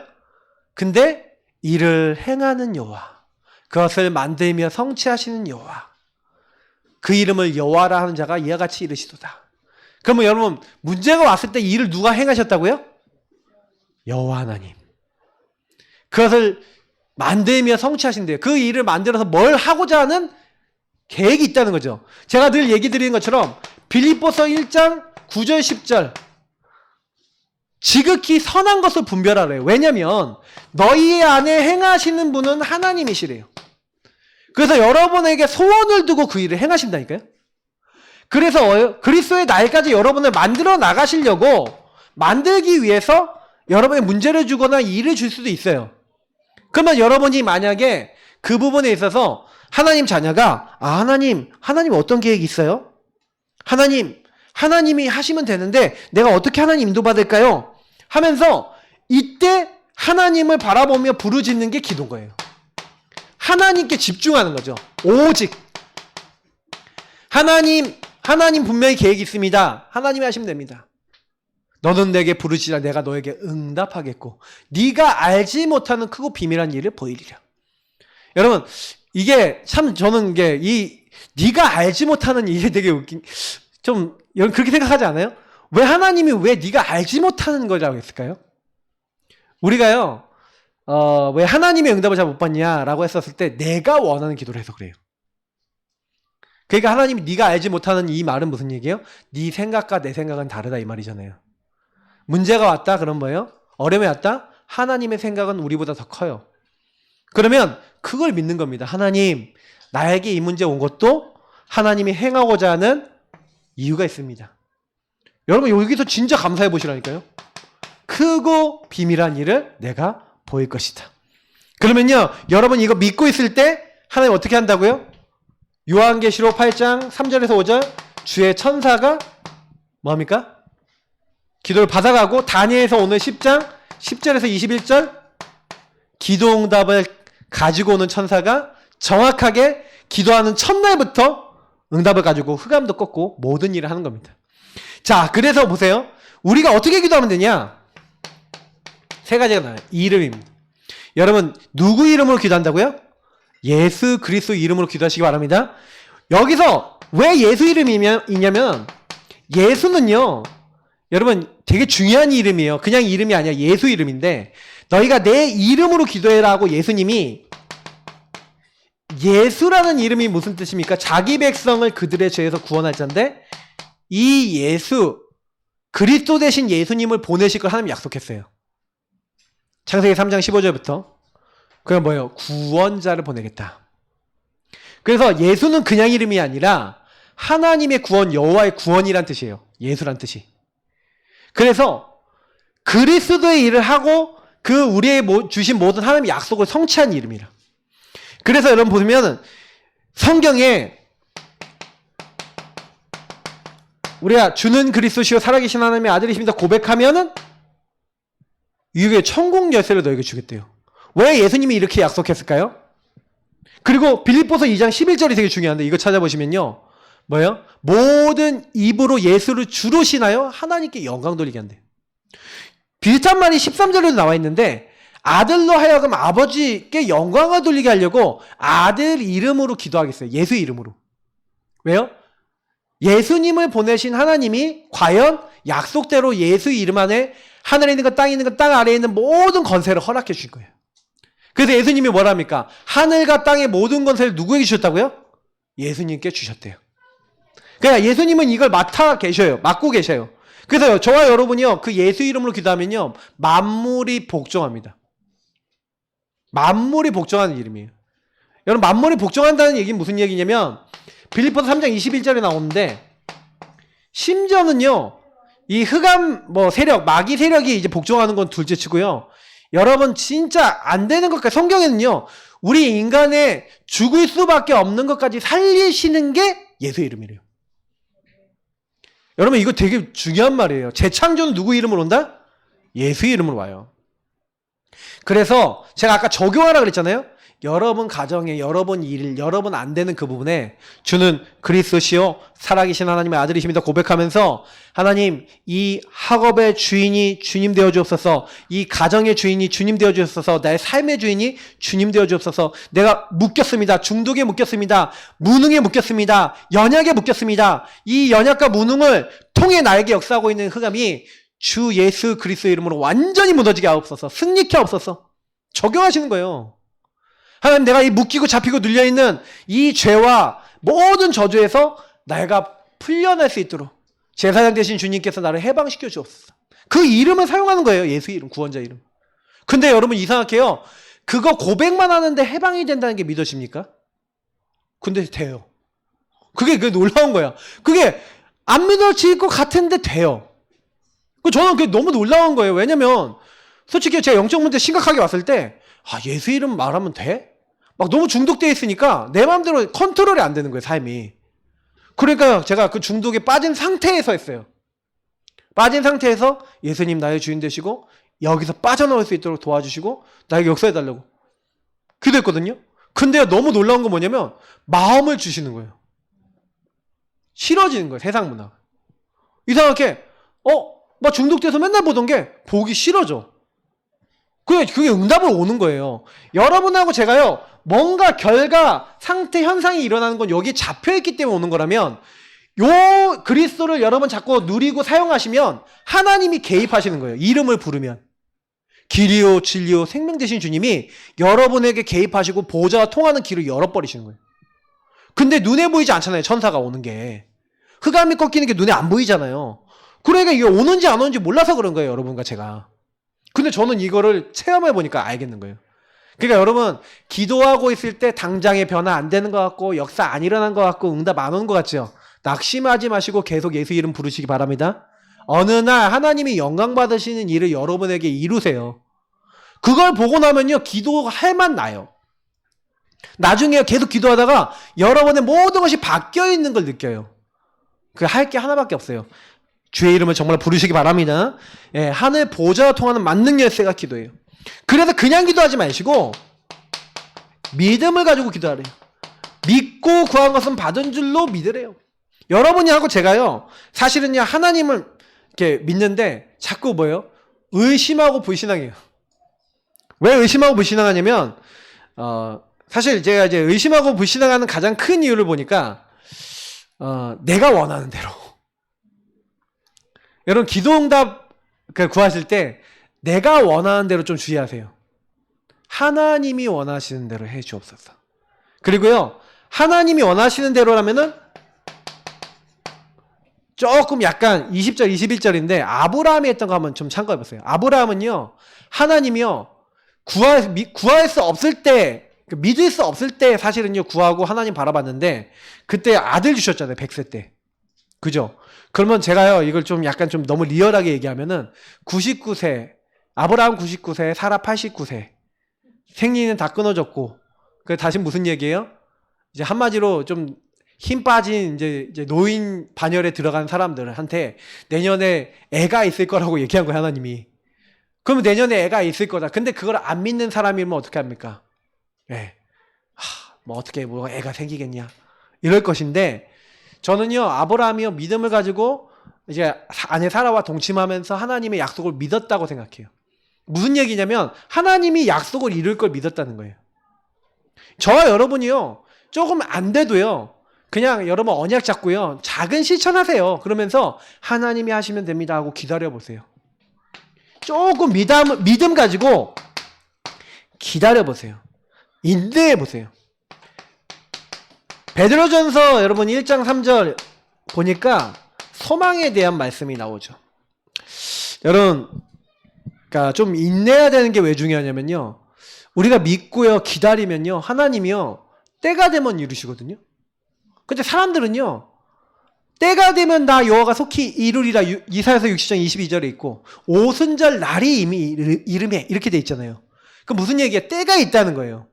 Speaker 1: 근데 이를 행하는 여호와, 그것을 만들며 성취하시는 여호와, 그 이름을 여호와라 하는 자가 이와 같이 이르시도다. 그러면 여러분 문제가 왔을 때 이 일을 누가 행하셨다고요? 여호와 하나님. 그것을 만들며 성취하신대요. 그 일을 만들어서 뭘 하고자 하는 계획이 있다는 거죠. 제가 늘 얘기 드리는 것처럼 빌립보서 1장 9절 10절 지극히 선한 것을 분별하래요. 왜냐하면 너희 안에 행하시는 분은 하나님이시래요. 그래서 여러분에게 소원을 두고 그 일을 행하신다니까요. 그래서 그리스도의 날까지 여러분을 만들어 나가시려고 만들기 위해서 여러분의 문제를 주거나 일을 줄 수도 있어요. 그러면 여러분이 만약에 그 부분에 있어서 하나님 자녀가 하나님 어떤 계획이 있어요? 하나님이 하시면 되는데 내가 어떻게 하나님 인도받을까요? 하면서 이때 하나님을 바라보며 부르짖는 게 기도인 거예요. 하나님께 집중하는 거죠. 오직 하나님 분명히 계획이 있습니다. 하나님이 하시면 됩니다. 너는 내게 부르시라 내가 너에게 응답하겠고 네가 알지 못하는 크고 비밀한 일을 보이리라. 여러분 이게 참 저는 이게 네가 알지 못하는 일이 되게 웃긴, 좀 여러분 그렇게 생각하지 않아요? 왜 하나님이 왜 네가 알지 못하는 거라고 했을까요? 우리가요 왜 하나님의 응답을 잘 못 받냐라고 했었을 때 내가 원하는 기도를 해서 그래요. 그러니까 하나님이 네가 알지 못하는 이 말은 무슨 얘기예요? 네 생각과 내 생각은 다르다 이 말이잖아요. 문제가 왔다 그럼 뭐예요? 어려움이 왔다? 하나님의 생각은 우리보다 더 커요. 그러면 그걸 믿는 겁니다. 하나님 나에게 이 문제 온 것도 하나님이 행하고자 하는 이유가 있습니다. 여러분 여기서 진짜 감사해 보시라니까요. 크고 비밀한 일을 내가 보일 것이다. 그러면요 여러분 이거 믿고 있을 때 하나님 어떻게 한다고요? 요한계시록 8장 3절에서 5절 주의 천사가 뭐합니까? 기도를 받아가고 다니엘서 오늘 10장 10절에서 21절 기도응답을 가지고 오는 천사가 정확하게 기도하는 첫날부터 응답을 가지고 흑암도 꺾고 모든 일을 하는 겁니다. 자, 그래서 보세요. 우리가 어떻게 기도하면 되냐? 세 가지가 나와요. 이름입니다. 여러분, 누구 이름으로 기도한다고요? 예수 그리스도 이름으로 기도하시기 바랍니다. 여기서 왜 예수 이름이 있냐면, 예수는요, 여러분 되게 중요한 이름이에요. 그냥 이름이 아니라 예수 이름인데, 너희가 내 이름으로 기도해라 하고 예수님이, 예수라는 이름이 무슨 뜻입니까? 자기 백성을 그들의 죄에서 구원할 자인데, 이 예수, 그리스도 대신 예수님을 보내실 걸 하나님 약속했어요. 창세기 3장 15절부터. 그건 뭐예요? 구원자를 보내겠다. 그래서 예수는 그냥 이름이 아니라 하나님의 구원, 여호와의 구원이란 뜻이에요. 예수란 뜻이. 그래서 그리스도의 일을 하고 그 우리의 주신 모든 하나님의 약속을 성취한 이름이라. 그래서 여러분 보시면 성경에 우리가 주는 그리스도시요 살아계신 하나님의 아들이십니다 고백하면은 유괴의 천국 열쇠를 너에게 주겠대요. 왜 예수님이 이렇게 약속했을까요? 그리고 빌립보서 2장 11절이 되게 중요한데 이거 찾아보시면요. 뭐예요? 모든 입으로 예수를 주로 신하여 하나님께 영광 돌리게 한대요. 비슷한 말이 13절에도 나와 있는데 아들로 하여금 아버지께 영광을 돌리게 하려고 아들 이름으로 기도하겠어요. 예수 이름으로. 왜요? 예수님을 보내신 하나님이 과연 약속대로 예수 이름 안에 하늘에 있는 것, 땅에 있는 것, 땅 아래에 있는 모든 권세를 허락해 주실 거예요. 그래서 예수님이 뭐라 합니까? 하늘과 땅의 모든 권세를 누구에게 주셨다고요? 예수님께 주셨대요. 그러니까 예수님은 이걸 맡고 계셔요. 그래서 저와 여러분이요, 그 예수 이름으로 기도하면요, 만물이 복종합니다. 만물이 복종하는 이름이에요. 여러분, 만물이 복종한다는 얘기는 무슨 얘기냐면, 빌립보서 3장 21절에 나오는데, 심지어는요, 이 흑암 세력, 마귀 세력이 이제 복종하는 건 둘째 치고요. 여러분 진짜 안 되는 것까지 성경에는요. 우리 인간의 죽을 수밖에 없는 것까지 살리시는 게 예수 이름이래요. 여러분 이거 되게 중요한 말이에요. 재창조는 누구 이름으로 온다? 예수 이름으로 와요. 그래서 제가 아까 적용하라 그랬잖아요. 여러분 가정에, 여러분 일, 여러분 안 되는 그 부분에 주는 그리스도시요 살아계신 하나님의 아들이십니다 고백하면서 하나님 이 학업의 주인이 주님 되어 주옵소서, 이 가정의 주인이 주님 되어 주옵소서, 나의 삶의 주인이 주님 되어 주옵소서, 내가 묶였습니다. 중독에 묶였습니다. 무능에 묶였습니다. 연약에 묶였습니다. 이 연약과 무능을 통해 나에게 역사하고 있는 흑암이 주 예수 그리스도 이름으로 완전히 무너지게 하옵소서, 승리케 하옵소서. 적용하시는 거예요. 하나님 내가 이 묶이고 잡히고 눌려있는 이 죄와 모든 저주에서 내가 풀려날 수 있도록 제사장 되신 주님께서 나를 해방시켜 주옵소서. 그 이름을 사용하는 거예요. 예수 이름, 구원자 이름. 근데 여러분 이상하게요. 그거 고백만 하는데 해방이 된다는 게 믿어집니까? 근데 돼요. 그게 놀라운 거야. 그게 안 믿어질 것 같은데 돼요. 저는 그게 너무 놀라운 거예요. 왜냐면 솔직히 제가 영적 문제 심각하게 왔을 때 예수 이름 말하면 돼? 막 너무 중독되어 있으니까 내 마음대로 컨트롤이 안 되는 거예요, 삶이. 그러니까 제가 그 중독에 빠진 상태에서 했어요. 빠진 상태에서 예수님 나의 주인 되시고 여기서 빠져나올 수 있도록 도와주시고 나에게 역사해달라고 기도했거든요. 근데 너무 놀라운 건 뭐냐면 마음을 주시는 거예요. 싫어지는 거예요, 세상 문화가. 이상하게 막 중독돼서 맨날 보던 게 보기 싫어져. 그게 응답을 오는 거예요. 여러분하고 제가요, 뭔가 결과, 상태, 현상이 일어나는 건 여기에 잡혀있기 때문에 오는 거라면, 요 그리스도를 여러분 자꾸 누리고 사용하시면 하나님이 개입하시는 거예요. 이름을 부르면. 길이요, 진리요, 생명 되신 주님이 여러분에게 개입하시고 보좌와 통하는 길을 열어버리시는 거예요. 근데 눈에 보이지 않잖아요, 천사가 오는 게. 흑암이 꺾이는 게 눈에 안 보이잖아요. 그러니까 이게 오는지 안 오는지 몰라서 그런 거예요, 여러분과 제가. 근데 저는 이거를 체험해보니까 알겠는 거예요. 그러니까 여러분 기도하고 있을 때 당장의 변화 안 되는 것 같고 역사 안 일어난 것 같고 응답 안 오는 것 같죠? 낙심하지 마시고 계속 예수 이름 부르시기 바랍니다. 어느 날 하나님이 영광 받으시는 일을 여러분에게 이루세요. 그걸 보고 나면요 기도할 만 나요. 나중에 계속 기도하다가 여러분의 모든 것이 바뀌어 있는 걸 느껴요. 할 게 하나밖에 없어요. 주의 이름을 정말 부르시기 바랍니다. 예, 하늘 보좌와 통하는 만능 열쇠가 기도예요. 그래서 그냥 기도하지 마시고 믿음을 가지고 기도하래요. 믿고 구한 것은 받은 줄로 믿으래요. 여러분이 하고 제가요, 사실은요, 하나님을 이렇게 믿는데 자꾸 뭐예요? 의심하고 불신앙해요. 왜 의심하고 불신앙하냐면, 사실 제가 이제 의심하고 불신앙하는 가장 큰 이유를 보니까, 내가 원하는 대로. 여러분, 기도응답 구하실 때, 내가 원하는 대로 좀 주의하세요. 하나님이 원하시는 대로 해 주옵소서. 그리고요, 하나님이 원하시는 대로라면은, 조금 약간 20절, 21절인데, 아브라함이 했던 거 한번 좀 참고해보세요. 아브라함은요, 하나님이요, 구할 수 없을 때, 믿을 수 없을 때 사실은요, 구하고 하나님 바라봤는데, 그때 아들 주셨잖아요, 100세 때. 그죠? 그러면 제가요, 이걸 좀 약간 좀 너무 리얼하게 얘기하면은, 99세, 아브라함 99세, 사라 89세, 생리는 다 끊어졌고, 그 다시 무슨 얘기예요? 이제 한마디로 좀 힘 빠진 이제 노인 반열에 들어간 사람들한테 내년에 애가 있을 거라고 얘기한 거예요, 하나님이. 그러면 내년에 애가 있을 거다. 근데 그걸 안 믿는 사람이면 어떻게 합니까? 예. 뭐 어떻게 뭐 애가 생기겠냐. 이럴 것인데, 저는요, 아브라함이요, 믿음을 가지고 이제 아내 사라와 동침하면서 하나님의 약속을 믿었다고 생각해요. 무슨 얘기냐면, 하나님이 약속을 이룰 걸 믿었다는 거예요. 저와 여러분이요, 조금 안 돼도요, 그냥 여러분 언약 잡고요, 작은 실천하세요. 그러면서 하나님이 하시면 됩니다 하고 기다려보세요. 조금 믿음 가지고 기다려보세요. 인내해보세요. 베드로전서 여러분 1장 3절 보니까 소망에 대한 말씀이 나오죠. 여러분, 그러니까 좀 인내해야 되는 게 왜 중요하냐면요, 우리가 믿고요, 기다리면요, 하나님이요, 때가 되면 이루시거든요. 근데 사람들은요, 때가 되면 나 여호와가 속히 이루리라, 이사야서 60장 22절에 있고, 오순절 날이 이미 이름에 이렇게 돼 있잖아요. 그 무슨 얘기야? 때가 있다는 거예요.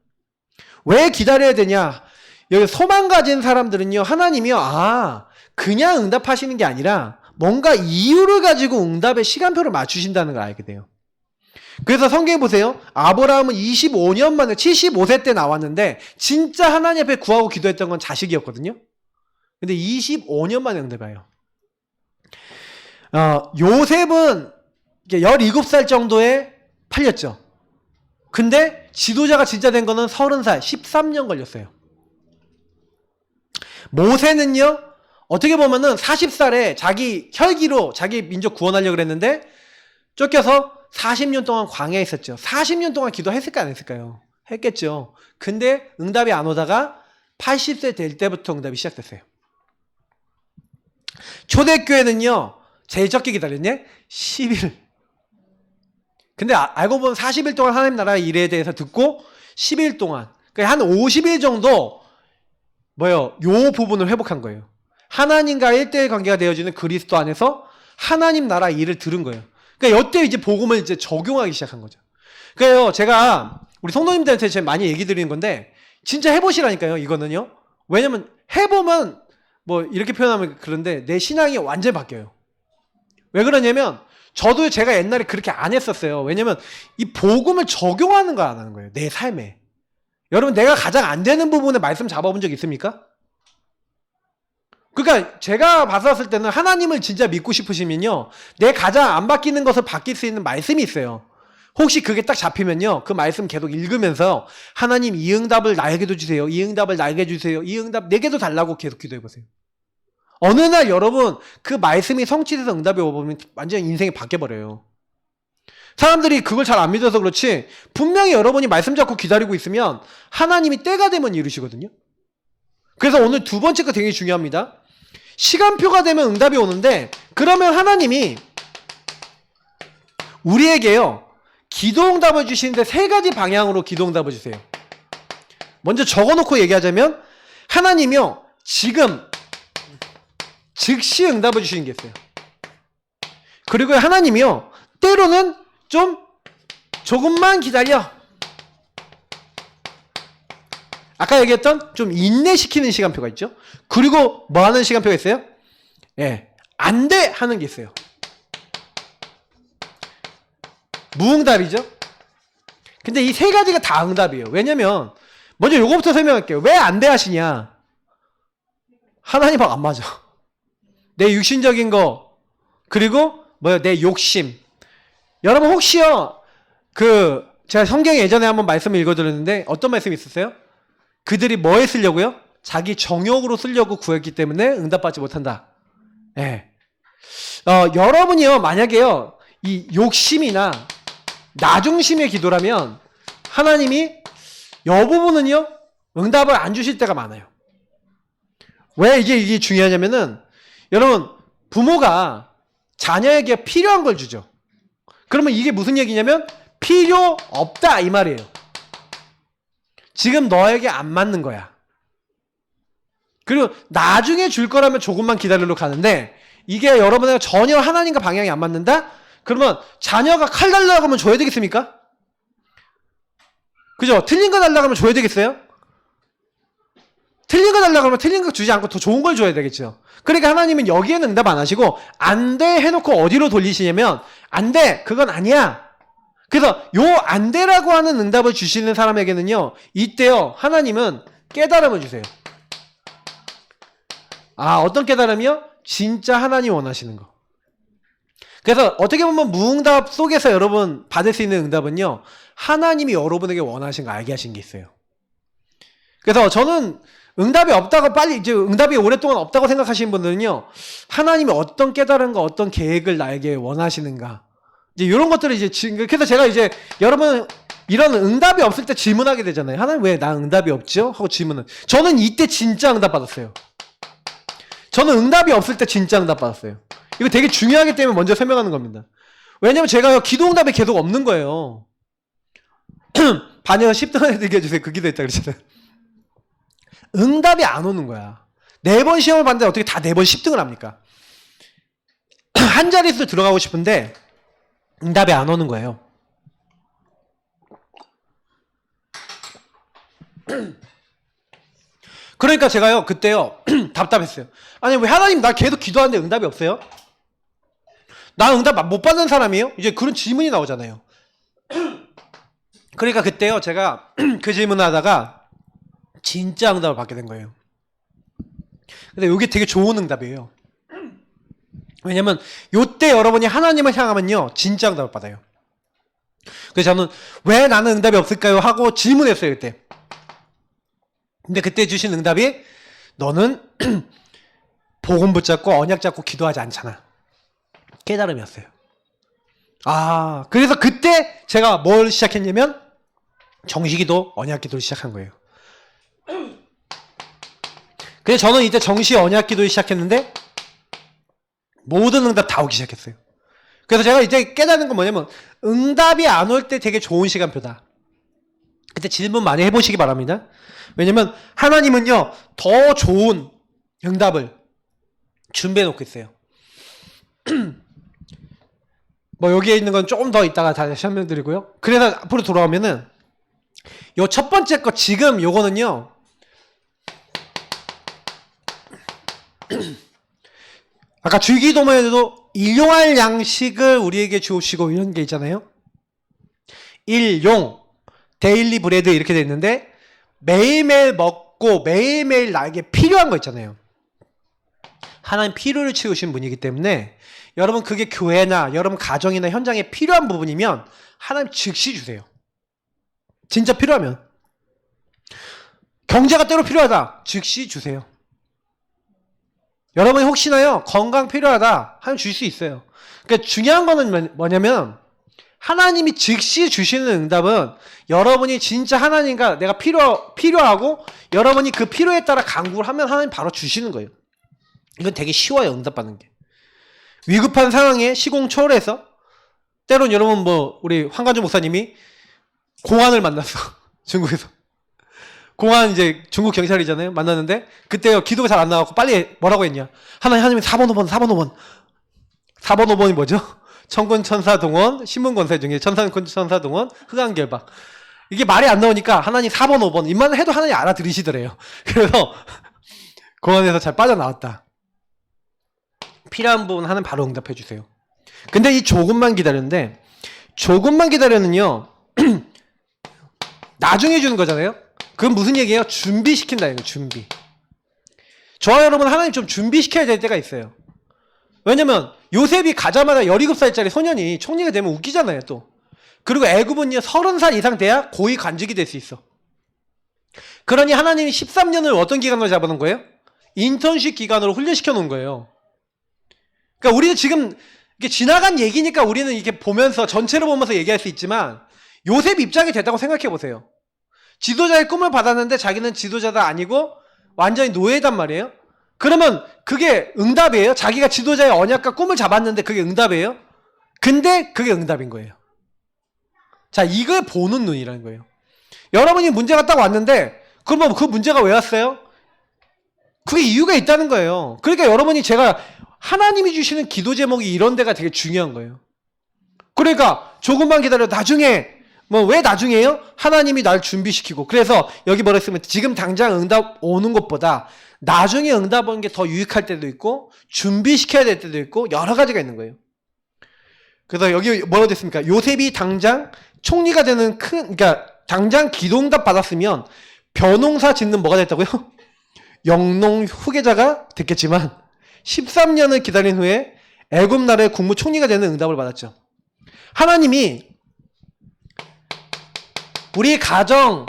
Speaker 1: 왜 기다려야 되냐? 여기 소망 가진 사람들은요, 하나님이요, 그냥 응답하시는 게 아니라 뭔가 이유를 가지고 응답의 시간표를 맞추신다는 걸 알게 돼요. 그래서 성경에 보세요. 아브라함은 25년 만에 75세 때 나왔는데 진짜 하나님 앞에 구하고 기도했던 건 자식이었거든요. 근데 25년 만에 응답해요. 요셉은 17살 정도에 팔렸죠. 근데 지도자가 진짜 된 거는 30살, 13년 걸렸어요. 모세는요, 어떻게 보면은 40살에 자기 혈기로 자기 민족 구원하려고 그랬는데 쫓겨서 40년 동안 광야에 있었죠. 40년 동안 기도했을까 안 했을까요? 했겠죠. 근데 응답이 안 오다가 80세 될 때부터 응답이 시작됐어요. 초대교회는요, 제일 적게 기다렸네? 10일. 근데 알고 보면 40일 동안 하나님 나라 일에 대해서 듣고 10일 동안, 그러니까 한 50일 정도 요 부분을 회복한 거예요. 하나님과 1대1 관계가 되어지는 그리스도 안에서 하나님 나라 일을 들은 거예요. 그러니까 이때 이제 복음을 이제 적용하기 시작한 거죠. 그래요, 제가 우리 성도님들한테 제가 많이 얘기 드리는 건데, 진짜 해보시라니까요, 이거는요. 왜냐면 해보면 뭐 이렇게 표현하면 그런데 내 신앙이 완전히 바뀌어요. 왜 그러냐면 저도 제가 옛날에 그렇게 안 했었어요. 왜냐면 이 복음을 적용하는 거 안 하는 거예요, 내 삶에. 여러분, 내가 가장 안 되는 부분에 말씀 잡아본 적 있습니까? 그러니까 제가 봤었을 때는 하나님을 진짜 믿고 싶으시면요, 내 가장 안 바뀌는 것을 바뀔 수 있는 말씀이 있어요. 혹시 그게 딱 잡히면요, 그 말씀 계속 읽으면서 하나님 이 응답을 나에게도 주세요, 이 응답을 나에게 주세요, 이 응답 내게도 달라고 계속 기도해보세요. 어느 날 여러분 그 말씀이 성취돼서 응답이 오면 완전히 인생이 바뀌어버려요. 사람들이 그걸 잘 안 믿어서 그렇지, 분명히 여러분이 말씀 잡고 기다리고 있으면 하나님이 때가 되면 이루시거든요. 그래서 오늘 두 번째 거 되게 중요합니다. 시간표가 되면 응답이 오는데, 그러면 하나님이 우리에게요, 기도응답을 주시는데 세 가지 방향으로 기도응답을 주세요. 먼저 적어놓고 얘기하자면, 하나님이요, 지금 즉시 응답을 주시는 게 있어요. 그리고 하나님이요, 때로는 좀 조금만 기다려. 아까 얘기했던 좀 인내시키는 시간표가 있죠. 그리고 뭐 하는 시간표가 있어요? 예, 안 돼 하는 게 있어요. 무응답이죠. 근데 이 세 가지가 다 응답이에요. 왜냐면 먼저 요거부터 설명할게요. 왜 안 돼 하시냐? 하나님하고 안 맞아. 내 육신적인 거, 그리고 내 욕심. 여러분 혹시요, 제가 성경에 예전에 한번 말씀을 읽어드렸는데 어떤 말씀이 있었어요? 그들이 뭐에 쓰려고요? 자기 정욕으로 쓰려고 구했기 때문에 응답받지 못한다. 예. 여러분이요, 만약에요, 이 욕심이나 나중심의 기도라면 하나님이 이 부분은요, 응답을 안 주실 때가 많아요. 왜 이게 중요하냐면은, 여러분, 부모가 자녀에게 필요한 걸 주죠. 그러면 이게 무슨 얘기냐면, 필요 없다, 이 말이에요. 지금 너에게 안 맞는 거야. 그리고 나중에 줄 거라면 조금만 기다리러 가는데, 이게 여러분에게 전혀 하나님과 방향이 안 맞는다? 그러면 자녀가 칼 달라고 하면 줘야 되겠습니까? 그죠? 틀린 거 달라고 하면 줘야 되겠어요? 틀린 거 달라고 하면 틀린 거 주지 않고 더 좋은 걸 줘야 되겠죠. 그러니까 하나님은 여기에는 응답 안 하시고, 안 돼 해놓고 어디로 돌리시냐면, 안 돼! 그건 아니야! 그래서 요 안 돼라고 하는 응답을 주시는 사람에게는요, 이때요, 하나님은 깨달음을 주세요. 어떤 깨달음이요? 진짜 하나님 원하시는 거. 그래서 어떻게 보면 무응답 속에서 여러분 받을 수 있는 응답은요, 하나님이 여러분에게 원하신 거 알게 하신 게 있어요. 그래서 저는 응답이 없다고 이제 응답이 오랫동안 없다고 생각하시는 분들은요, 하나님이 어떤 깨달음과 어떤 계획을 나에게 원하시는가, 이제 이런 것들을 그래서 제가 이제 여러분 이런 응답이 없을 때 질문하게 되잖아요. 하나님 왜 나 응답이 없죠? 하고 질문은. 저는 이때 진짜 응답 받았어요. 저는 응답이 없을 때 진짜 응답 받았어요. 이거 되게 중요하기 때문에 먼저 설명하는 겁니다. 왜냐면 제가 기도 응답이 계속 없는 거예요. 반년 10등을 얘기해주세요. 그 기도했다 그러잖아요. 응답이 안 오는 거야. 4번 시험을 봤는데 어떻게 다 4번 10등을 합니까? 한 자릿수 들어가고 싶은데 응답이 안 오는 거예요. 그러니까 제가요, 그때요, 답답했어요. 아니, 왜 하나님 나 계속 기도하는데 응답이 없어요? 나 응답 못 받는 사람이에요? 이제 그런 질문이 나오잖아요. 그러니까 그때요, 제가 그 질문을 하다가 진짜 응답을 받게 된 거예요. 근데 이게 되게 좋은 응답이에요. 왜냐면 요때 여러분이 하나님을 향하면요, 진짜 응답을 받아요. 그래서 저는 왜 나는 응답이 없을까요? 하고 질문했어요, 그때. 근데 그때 주신 응답이, 너는 복음 붙잡고 언약 잡고 기도하지 않잖아. 깨달음이었어요. 그래서 그때 제가 뭘 시작했냐면 정시기도 언약기도를 시작한 거예요. 그래서 저는 이때 정시 언약기도를 시작했는데 모든 응답 다 오기 시작했어요. 그래서 제가 이제 깨닫는 건 뭐냐면, 응답이 안 올 때 되게 좋은 시간표다. 그때 질문 많이 해보시기 바랍니다. 왜냐면 하나님은요, 더 좋은 응답을 준비해 놓고 있어요. 여기에 있는 건 조금 더 이따가 다시 설명드리고요. 그래서 앞으로 돌아오면은 요 첫 번째 거, 지금 요거는요, 아까 주기도문에도 일용할 양식을 우리에게 주시고 이런 게 있잖아요. 일용, 데일리 브레드 이렇게 돼 있는데, 매일매일 먹고 매일매일 나에게 필요한 거 있잖아요. 하나님 필요를 채우신 분이기 때문에 여러분 그게 교회나 여러분 가정이나 현장에 필요한 부분이면 하나님 즉시 주세요. 진짜 필요하면. 경제가 때로 필요하다, 즉시 주세요. 여러분이 혹시나요, 건강 필요하다 하면 줄 수 있어요. 그러니까 중요한 거는 뭐냐면, 하나님이 즉시 주시는 응답은 여러분이 진짜 하나님과 내가 필요하고 여러분이 그 필요에 따라 간구를 하면 하나님 바로 주시는 거예요. 이건 되게 쉬워요, 응답받는 게. 위급한 상황에 시공초월해서, 때론 여러분 우리 황관주 목사님이 공안을 만났어. 중국에서. 공안 이제 중국 경찰이잖아요. 만났는데 그때요, 기도가 잘 안 나왔고 빨리 뭐라고 했냐. 하나님이 4번 5번 4번 5번 4번 5번이 뭐죠? 천군천사동원, 신문권세 중에 천군천사동원, 흑암결박. 이게 말이 안 나오니까 하나님 4번 5번 입만 해도 하나님 알아들으시더래요. 그래서 공안에서 잘 빠져나왔다. 필요한 부분 하나님 바로 응답해 주세요. 근데 이 조금만 기다렸는데, 조금만 기다려는요 나중에 주는 거잖아요. 그건 무슨 얘기예요? 준비시킨다, 이거 준비. 저와 여러분 하나님 좀 준비시켜야 될 때가 있어요. 왜냐면 요셉이 가자마자 17살짜리 소년이 총리가 되면 웃기잖아요 또. 그리고 애굽은요 30살 이상 돼야 고위 관직이 될 수 있어. 그러니 하나님이 13년을 어떤 기간으로 잡아놓은 거예요? 인턴십 기간으로 훈련시켜 놓은 거예요. 그러니까 우리는 지금 이게 지나간 얘기니까 우리는 이렇게 보면서 전체를 보면서 얘기할 수 있지만 요셉 입장이 됐다고 생각해 보세요. 지도자의 꿈을 받았는데 자기는 지도자가 아니고 완전히 노예단 말이에요. 그러면 그게 응답이에요? 자기가 지도자의 언약과 꿈을 잡았는데 그게 응답이에요? 근데 그게 응답인 거예요. 자, 이걸 보는 눈이라는 거예요. 여러분이 문제가 딱 왔는데 그러면 그 문제가 왜 왔어요? 그게 이유가 있다는 거예요. 그러니까 여러분이 제가 하나님이 주시는 기도 제목이 이런 데가 되게 중요한 거예요. 그러니까 조금만 기다려. 나중에 뭐 왜 나중에요? 하나님이 날 준비시키고. 그래서 여기 뭐라 했으면 지금 당장 응답 오는 것보다 나중에 응답 오는 게 더 유익할 때도 있고 준비시켜야 될 때도 있고 여러 가지가 있는 거예요. 그래서 여기 뭐라고 됐습니까? 요셉이 당장 총리가 되는 그러니까 당장 기도응답 받았으면 벼농사 짓는 뭐가 됐다고요? 영농 후계자가 됐겠지만 13년을 기다린 후에 애굽 나라의 국무총리가 되는 응답을 받았죠. 하나님이 우리 가정,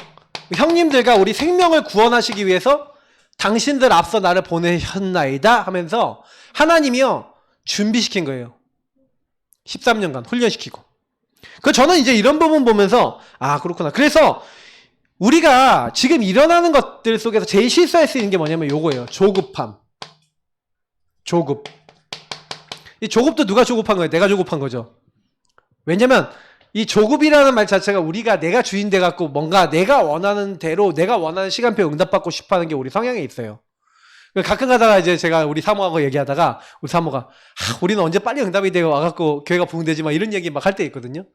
Speaker 1: 형님들과 우리 생명을 구원하시기 위해서 당신들 앞서 나를 보내셨나이다 하면서 하나님이요 준비시킨 거예요. 13년간 훈련시키고. 그 저는 이제 이런 부분 보면서 아 그렇구나. 그래서 우리가 지금 일어나는 것들 속에서 제일 실수할 수 있는 게 뭐냐면 요거예요. 조급함. 조급. 이 조급도 누가 조급한 거예요? 내가 조급한 거죠. 왜냐면 이 조급이라는 말 자체가 우리가 내가 주인 돼 갖고 뭔가 내가 원하는 대로 내가 원하는 시간표에 응답받고 싶어 하는 게 우리 성향에 있어요. 가끔 가다가 이제 제가 우리 사모하고 얘기하다가 우리 사모가 우리는 언제 빨리 응답이 되고 와갖고 교회가 부흥되지 막 이런 얘기 막 할 때 있거든요.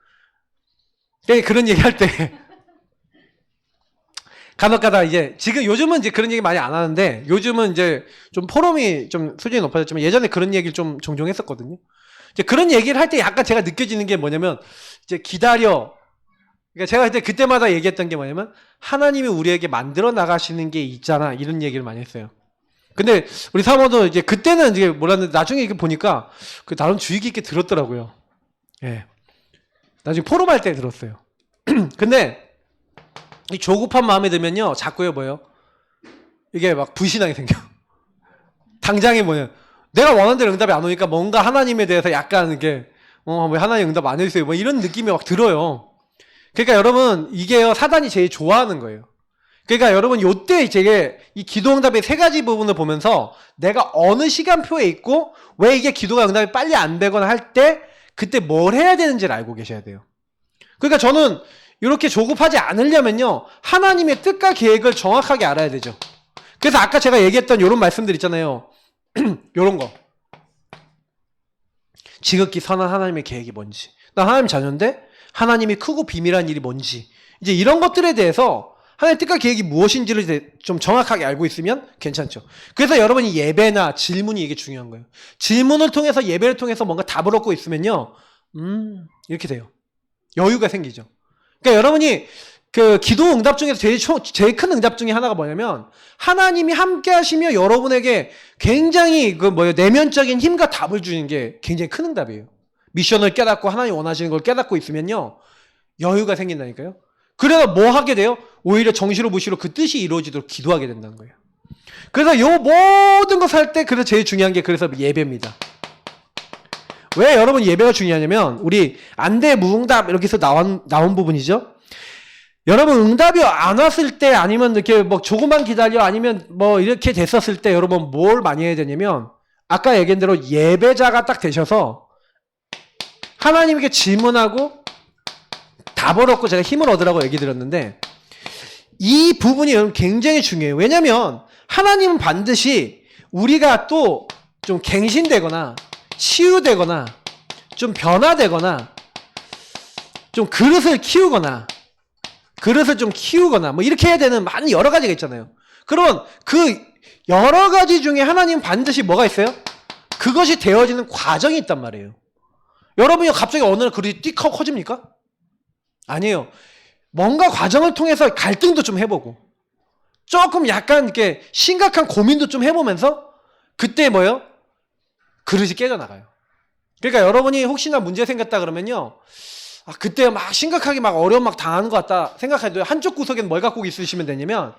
Speaker 1: 그런 얘기 할 때 간혹 가다가 이제 지금 요즘은 이제 그런 얘기 많이 안 하는데 요즘은 이제 좀 포럼이 좀 수준이 높아졌지만 예전에 그런 얘기를 좀 종종 했었거든요. 이제 그런 얘기를 할 때 약간 제가 느껴지는 게 뭐냐면 이제 기다려. 그러니까 제가 그때마다 얘기했던 게 뭐냐면 하나님이 우리에게 만들어 나가시는 게 있잖아 이런 얘기를 많이 했어요. 근데 우리 사모도 이제 그때는 이제 몰랐는데 나중에 이렇게 보니까 그 나름 주의 깊게 들었더라고요. 예. 나중에 포럼할 때 들었어요. 근데 이 조급한 마음에 들면요 자꾸요 뭐요? 이게 막 불신앙이 생겨. 당장에 뭐냐? 내가 원하는 대로 응답이 안 오니까 뭔가 하나님에 대해서 약간 이렇게 왜 하나님 응답 안 해주세요? 뭐 이런 느낌이 막 들어요. 그러니까 여러분 이게요 사단이 제일 좋아하는 거예요. 그러니까 여러분 요때 제게 이 기도 응답의 세 가지 부분을 보면서 내가 어느 시간표에 있고 왜 이게 기도가 응답이 빨리 안 되거나 할 때 그때 뭘 해야 되는지를 알고 계셔야 돼요. 그러니까 저는 이렇게 조급하지 않으려면요 하나님의 뜻과 계획을 정확하게 알아야 되죠. 그래서 아까 제가 얘기했던 이런 말씀들 있잖아요. 요런 거 지극히 선한 하나님의 계획이 뭔지 나 하나님 자녀인데 하나님이 크고 비밀한 일이 뭔지 이제 이런 것들에 대해서 하나님의 뜻과 계획이 무엇인지를 좀 정확하게 알고 있으면 괜찮죠. 그래서 여러분이 예배나 질문이 이게 중요한 거예요. 질문을 통해서 예배를 통해서 뭔가 답을 얻고 있으면요 이렇게 돼요. 여유가 생기죠. 그러니까 여러분이 그 기도 응답 중에서 제일 큰 응답 중에 하나가 뭐냐면 하나님이 함께 하시며 여러분에게 굉장히 내면적인 힘과 답을 주는 게 굉장히 큰 응답이에요. 미션을 깨닫고 하나님 원하시는 걸 깨닫고 있으면요 여유가 생긴다니까요. 그래서 뭐 하게 돼요? 오히려 정시로 무시로 그 뜻이 이루어지도록 기도하게 된다는 거예요. 그래서 요 모든 것 할 때 그래서 제일 중요한 게 그래서 예배입니다. 왜 여러분 예배가 중요하냐면 우리 안대 무응답 이렇게 해서 나온 부분이죠. 여러분 응답이 안 왔을 때 아니면 이렇게 뭐 조금만 기다려 아니면 뭐 이렇게 됐었을 때 여러분 뭘 많이 해야 되냐면 아까 얘기한 대로 예배자가 딱 되셔서 하나님께 질문하고 답을 얻고 제가 힘을 얻으라고 얘기 드렸는데 이 부분이 여러분 굉장히 중요해요. 왜냐면 하나님은 반드시 우리가 또 좀 갱신되거나 치유되거나 좀 변화되거나 좀 그릇을 좀 키우거나 뭐 이렇게 해야 되는 많은 여러 가지가 있잖아요. 그러면 그 여러 가지 중에 하나님은 반드시 뭐가 있어요? 그것이 되어지는 과정이 있단 말이에요. 여러분이 갑자기 어느 날 그릇이 띠 커집니까? 아니에요. 뭔가 과정을 통해서 갈등도 좀 해보고 조금 약간 이렇게 심각한 고민도 좀 해보면서 그때 뭐예요? 그릇이 깨져나가요. 그러니까 여러분이 혹시나 문제 생겼다 그러면요. 그때 막 심각하게 막 어려움 막 당하는 것 같다 생각해도 한쪽 구석에는 뭘 갖고 있으시면 되냐면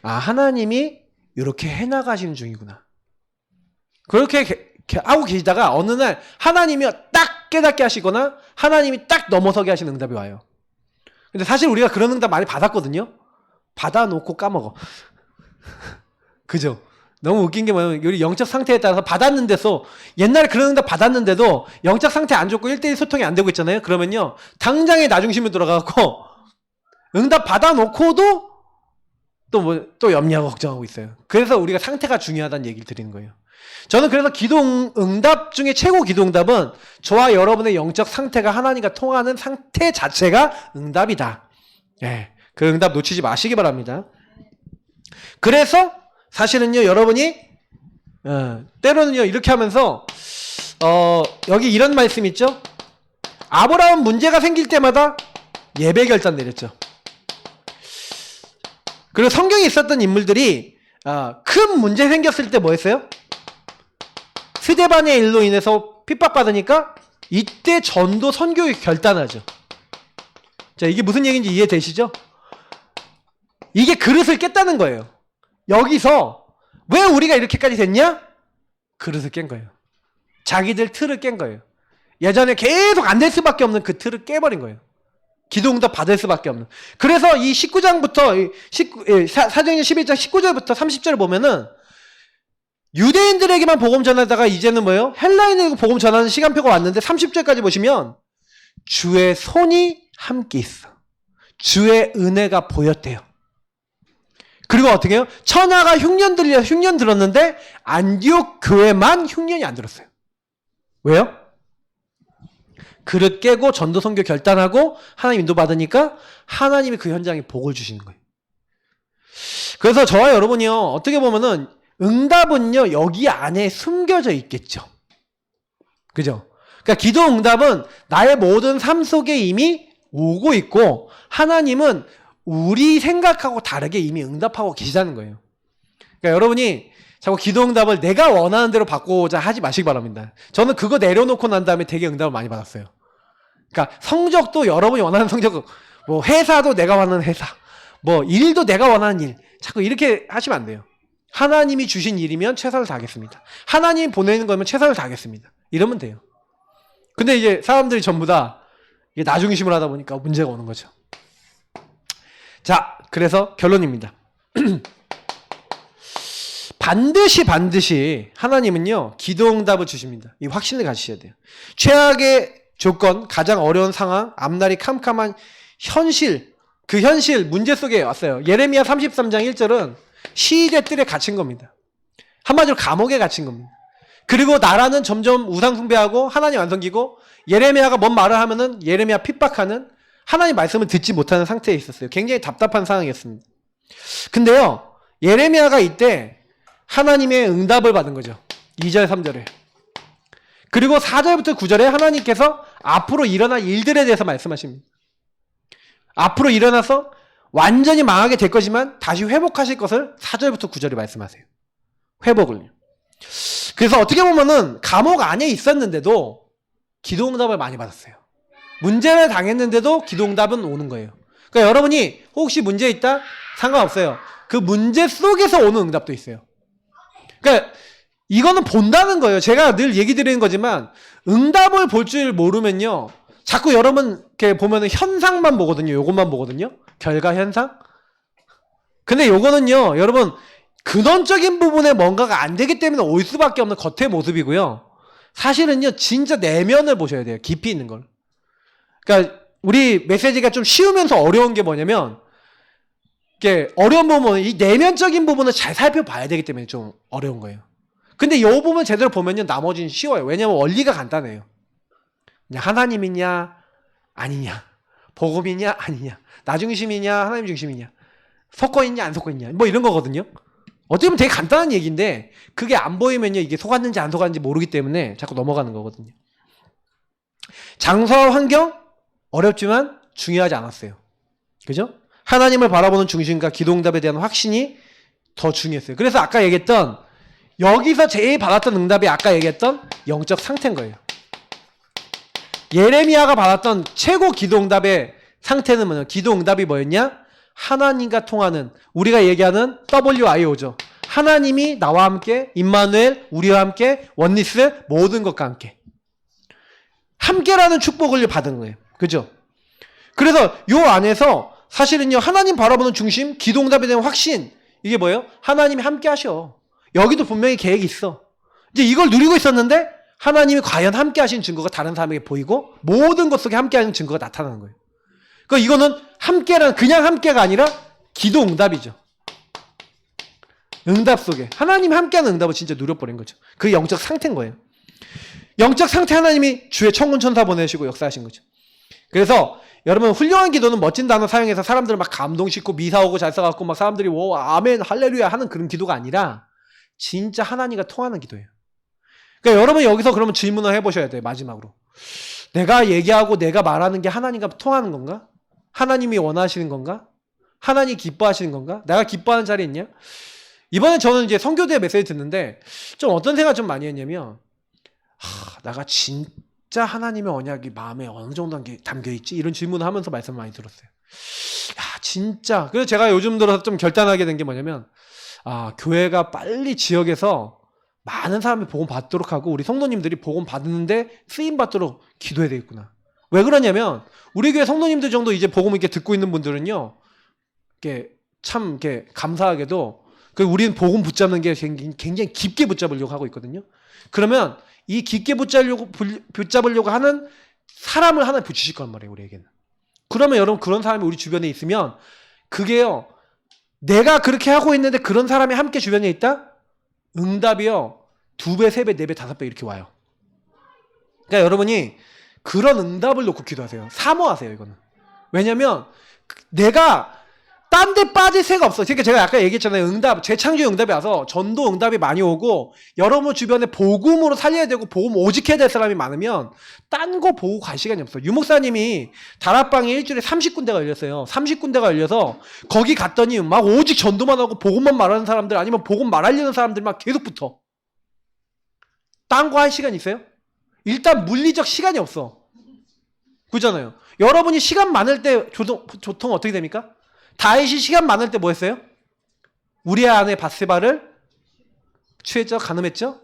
Speaker 1: 하나님이 이렇게 해나가시는 중이구나. 그렇게 하고 계시다가 어느 날 하나님이 딱 깨닫게 하시거나 하나님이 딱 넘어서게 하시는 응답이 와요. 근데 사실 우리가 그런 응답 많이 받았거든요. 받아놓고 까먹어. 그죠? 너무 웃긴 게 뭐냐면 우리 영적 상태에 따라서 받았는데도 옛날에 그런 응답 받았는데도 영적 상태 안 좋고 1대1 소통이 안 되고 있잖아요. 그러면요. 당장에 나중심으로 들어가고 응답 받아놓고도 또 염려하고 걱정하고 있어요. 그래서 우리가 상태가 중요하다는 얘기를 드리는 거예요. 저는 그래서 기도 응답 중에 최고 기도 응답은 저와 여러분의 영적 상태가 하나님과 통하는 상태 자체가 응답이다. 예, 그 응답 놓치지 마시기 바랍니다. 그래서 사실은요, 여러분이 때로는요 이렇게 하면서 여기 이런 말씀 있죠. 아브라함 문제가 생길 때마다 예배 결단 내렸죠. 그리고 성경에 있었던 인물들이 큰 문제 생겼을 때 뭐 했어요? 스데반의 일로 인해서 핍박받으니까 이때 전도 선교 결단하죠. 자, 이게 무슨 얘기인지 이해되시죠? 이게 그릇을 깼다는 거예요. 여기서 왜 우리가 이렇게까지 됐냐? 그릇을 깬 거예요. 자기들 틀을 깬 거예요. 예전에 계속 안 될 수밖에 없는 그 틀을 깨버린 거예요. 기도응답 받을 수밖에 없는. 그래서 이 19장부터 사도행전 11장 19절부터 30절 보면은 유대인들에게만 복음 전하다가 이제는 뭐예요? 헬라인에게 복음 전하는 시간표가 왔는데 30절까지 보시면 주의 손이 함께 있어. 주의 은혜가 보였대요. 그리고 어떻게 해요? 천하가 흉년 들었는데 안디옥 교회만 흉년이 안 들었어요. 왜요? 그릇 깨고 전도 선교 결단하고 하나님 인도 받으니까 하나님이 그 현장에 복을 주시는 거예요. 그래서 저와 여러분이요, 어떻게 보면은 응답은요 여기 안에 숨겨져 있겠죠. 그죠? 그러니까 기도 응답은 나의 모든 삶 속에 이미 오고 있고 하나님은 우리 생각하고 다르게 이미 응답하고 계시다는 거예요. 그러니까 여러분이 자꾸 기도 응답을 내가 원하는 대로 받고자 하지 마시기 바랍니다. 저는 그거 내려놓고 난 다음에 되게 응답을 많이 받았어요. 그러니까 성적도 여러분이 원하는 성적, 뭐 회사도 내가 원하는 회사, 뭐 일도 내가 원하는 일, 자꾸 이렇게 하시면 안 돼요. 하나님이 주신 일이면 최선을 다하겠습니다. 하나님이 보내는 거면 최선을 다하겠습니다. 이러면 돼요. 근데 이제 사람들이 전부 다 나중심을 하다 보니까 문제가 오는 거죠. 자, 그래서 결론입니다. 반드시 하나님은요 기도응답을 주십니다. 이 확신을 가지셔야 돼요. 최악의 조건, 가장 어려운 상황, 앞날이 캄캄한 현실, 그 현실 문제 속에 왔어요. 예레미야 33장 1절은 시대 뜰에 갇힌 겁니다. 한마디로 감옥에 갇힌 겁니다. 그리고 나라는 점점 우상 숭배하고 하나님 안 섬기고 예레미야가 뭔 말을 하면은 예레미야 핍박하는, 하나님 말씀을 듣지 못하는 상태에 있었어요. 굉장히 답답한 상황이었습니다. 근데요 예레미야가 이때 하나님의 응답을 받은 거죠. 2절 3절에. 그리고 4절부터 9절에 하나님께서 앞으로 일어날 일들에 대해서 말씀하십니다. 앞으로 일어나서 완전히 망하게 될 거지만 다시 회복하실 것을 4절부터 9절에 말씀하세요. 회복을요. 그래서 어떻게 보면은 감옥 안에 있었는데도 기도응답을 많이 받았어요. 문제를 당했는데도 기도응답은 오는 거예요. 그러니까 여러분이 혹시 문제 있다? 상관없어요. 그 문제 속에서 오는 응답도 있어요. 그러니까 이거는 본다는 거예요. 제가 늘 얘기 드리는 거지만 응답을 볼 줄 모르면요 자꾸 여러분 이렇게 보면은 현상만 보거든요. 요것만 보거든요. 결과 현상. 근데 요거는요 여러분 근원적인 부분에 뭔가가 안 되기 때문에 올 수밖에 없는 겉의 모습이고요. 사실은요 진짜 내면을 보셔야 돼요. 깊이 있는 걸. 그러니까 우리 메시지가 좀 쉬우면서 어려운 게 뭐냐면 이게 어려운 부분은 이 내면적인 부분을 잘 살펴봐야 되기 때문에 좀 어려운 거예요. 근데 이 부분 제대로 보면요 나머지는 쉬워요. 왜냐면 원리가 간단해요. 그냥 하나님이냐 아니냐, 복음이냐 아니냐, 나 중심이냐 하나님 중심이냐, 섞어 있냐 안 섞어 있냐, 뭐 이런 거거든요. 어떻게 보면 되게 간단한 얘기인데 그게 안 보이면요 이게 속았는지 안 속았는지 모르기 때문에 자꾸 넘어가는 거거든요. 장소와 환경 어렵지만 중요하지 않았어요. 그죠? 하나님을 바라보는 중심과 기도응답에 대한 확신이 더 중요했어요. 그래서 아까 얘기했던 여기서 제일 받았던 응답이 아까 얘기했던 영적 상태인 거예요. 예레미야가 받았던 최고 기도응답의 상태는 뭐냐? 기도응답이 뭐였냐? 하나님과 통하는, 우리가 얘기하는 WIO죠. 하나님이 나와 함께, 임마누엘, 우리와 함께, 원리스, 모든 것과 함께. 함께라는 축복을 받은 거예요. 그죠? 그래서 요 안에서 사실은요, 하나님 바라보는 중심, 기도응답에 대한 확신, 이게 뭐예요? 하나님이 함께 하셔. 여기도 분명히 계획이 있어. 이제 이걸 누리고 있었는데 하나님이 과연 함께 하신 증거가 다른 사람에게 보이고 모든 것 속에 함께 하는 증거가 나타나는 거예요. 그러니까 이거는 함께란 그냥 함께가 아니라 기도응답이죠. 응답 속에 하나님이 함께하는 응답을 진짜 누려버린 거죠. 그게 영적 상태인 거예요. 영적 상태 하나님이 주의 천군 천사 보내시고 역사하신 거죠. 그래서 여러분 훌륭한 기도는 멋진 단어 사용해서 사람들을 막 감동시키고 미사오고 잘 써갖고 막 사람들이 오 아멘 할렐루야 하는 그런 기도가 아니라 진짜 하나님과 통하는 기도예요. 그러니까 여러분 여기서 그러면 질문을 해보셔야 돼요. 마지막으로 내가 얘기하고 내가 말하는 게 하나님과 통하는 건가? 하나님이 원하시는 건가? 하나님이 기뻐하시는 건가? 내가 기뻐하는 자리에 있냐? 이번에 저는 이제 선교대 메시지 듣는데 좀 어떤 생각 좀 많이 했냐면 내가 진짜 하나님의 언약이 마음에 어느 정도 담겨있지? 이런 질문을 하면서 말씀을 많이 들었어요. 야 진짜. 그래서 제가 요즘 들어서 좀 결단하게 된 게 뭐냐면 교회가 빨리 지역에서 많은 사람이 복음 받도록 하고 우리 성도님들이 복음 받는데 쓰임 받도록 기도해야 되겠구나. 왜 그러냐면 우리 교회 성도님들 정도 이제 복음을 이렇게 듣고 있는 분들은요, 이렇게 참 이렇게 감사하게도 우리는 복음 붙잡는 게 굉장히 깊게 붙잡으려고 하고 있거든요. 그러면 이 깊게 붙잡으려고 하는 사람을 하나 붙이실 거란 말이에요, 우리에게는. 그러면 여러분 그런 사람이 우리 주변에 있으면 그게요, 내가 그렇게 하고 있는데 그런 사람이 함께 주변에 있다? 응답이요 2배, 3배, 4배, 5배 이렇게 와요. 그러니까 여러분이 그런 응답을 놓고 기도하세요. 사모하세요. 이거는. 왜냐면 내가 딴 데 빠질 새가 없어. 그러니까 제가 아까 얘기했잖아요. 응답, 재창조 응답이 와서 전도 응답이 많이 오고 여러분 주변에 복음으로 살려야 되고 복음 오직 해야 될 사람이 많으면 딴 거 보고 갈 시간이 없어. 유목사님이 다락방에 일주일에 30군데가 열렸어요. 30군데가 열려서 거기 갔더니 막 오직 전도만 하고 복음만 말하는 사람들 아니면 복음 말하려는 사람들 막 계속 붙어. 딴 거 할 시간 있어요? 일단 물리적 시간이 없어. 그렇잖아요. 여러분이 시간 많을 때 보통 어떻게 됩니까? 다윗이 시간 많을 때 뭐 했어요? 우리아 아내 밧세바를 취했죠? 간음했죠?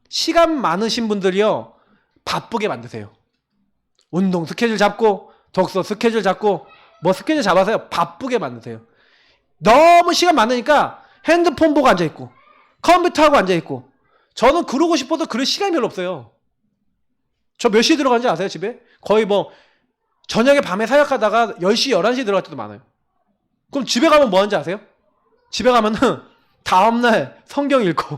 Speaker 1: 시간 많으신 분들이요 바쁘게 만드세요. 운동 스케줄 잡고 독서 스케줄 잡고 뭐 스케줄 잡아서요 바쁘게 만드세요. 너무 시간 많으니까 핸드폰 보고 앉아있고 컴퓨터 하고 앉아있고. 저는 그러고 싶어도 그럴 시간이 별로 없어요. 저 몇 시에 들어가는지 아세요? 집에? 거의 뭐 저녁에 밤에 사역하다가 10시 11시에 들어갈 때도 많아요. 그럼 집에 가면 뭐 하는지 아세요? 집에 가면은 다음날 성경 읽고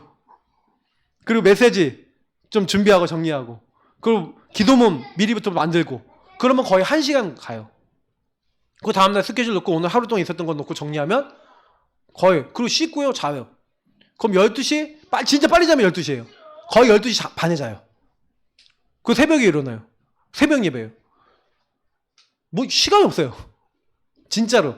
Speaker 1: 그리고 메시지 좀 준비하고 정리하고 그리고 기도문 미리부터 만들고 그러면 거의 1시간 가요. 그 다음날 스케줄 넣고 오늘 하루 동안 있었던 거 넣고 정리하면 거의 그리고 씻고요 자요. 그럼 12시 진짜 빨리 자면 12시예요. 거의 12시 반에 자요. 그 새벽에 일어나요. 새벽 예배예요. 뭐 시간이 없어요. 진짜로.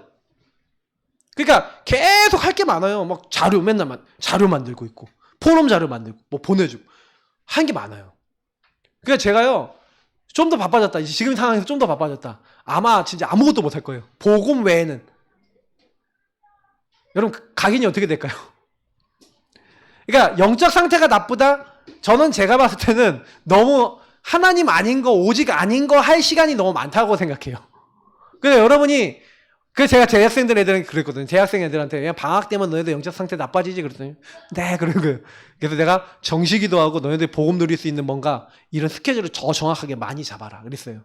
Speaker 1: 그러니까 계속 할 게 많아요. 막 자료 맨날 자료 만들고 있고 포럼 자료 만들고 뭐 보내주고 한 게 많아요. 그러니까 제가요 좀 더 바빠졌다. 이제 지금 상황에서 좀 더 바빠졌다. 아마 진짜 아무것도 못 할 거예요. 복음 외에는. 여러분 각인이 어떻게 될까요? 그러니까 영적 상태가 나쁘다? 저는 제가 봤을 때는 너무 하나님 아닌 거 오직 아닌 거 할 시간이 너무 많다고 생각해요. 그래서 여러분이 그래서 제가 재학생들 애들한테 그랬거든요. 재학생 애들한테 그냥 방학 때면 너희들 영적 상태 나빠지지 그랬더니 네 그런 거예요. 그래서 내가 정시기도 하고 너희들 복음 누릴 수 있는 뭔가 이런 스케줄을 더 정확하게 많이 잡아라 그랬어요.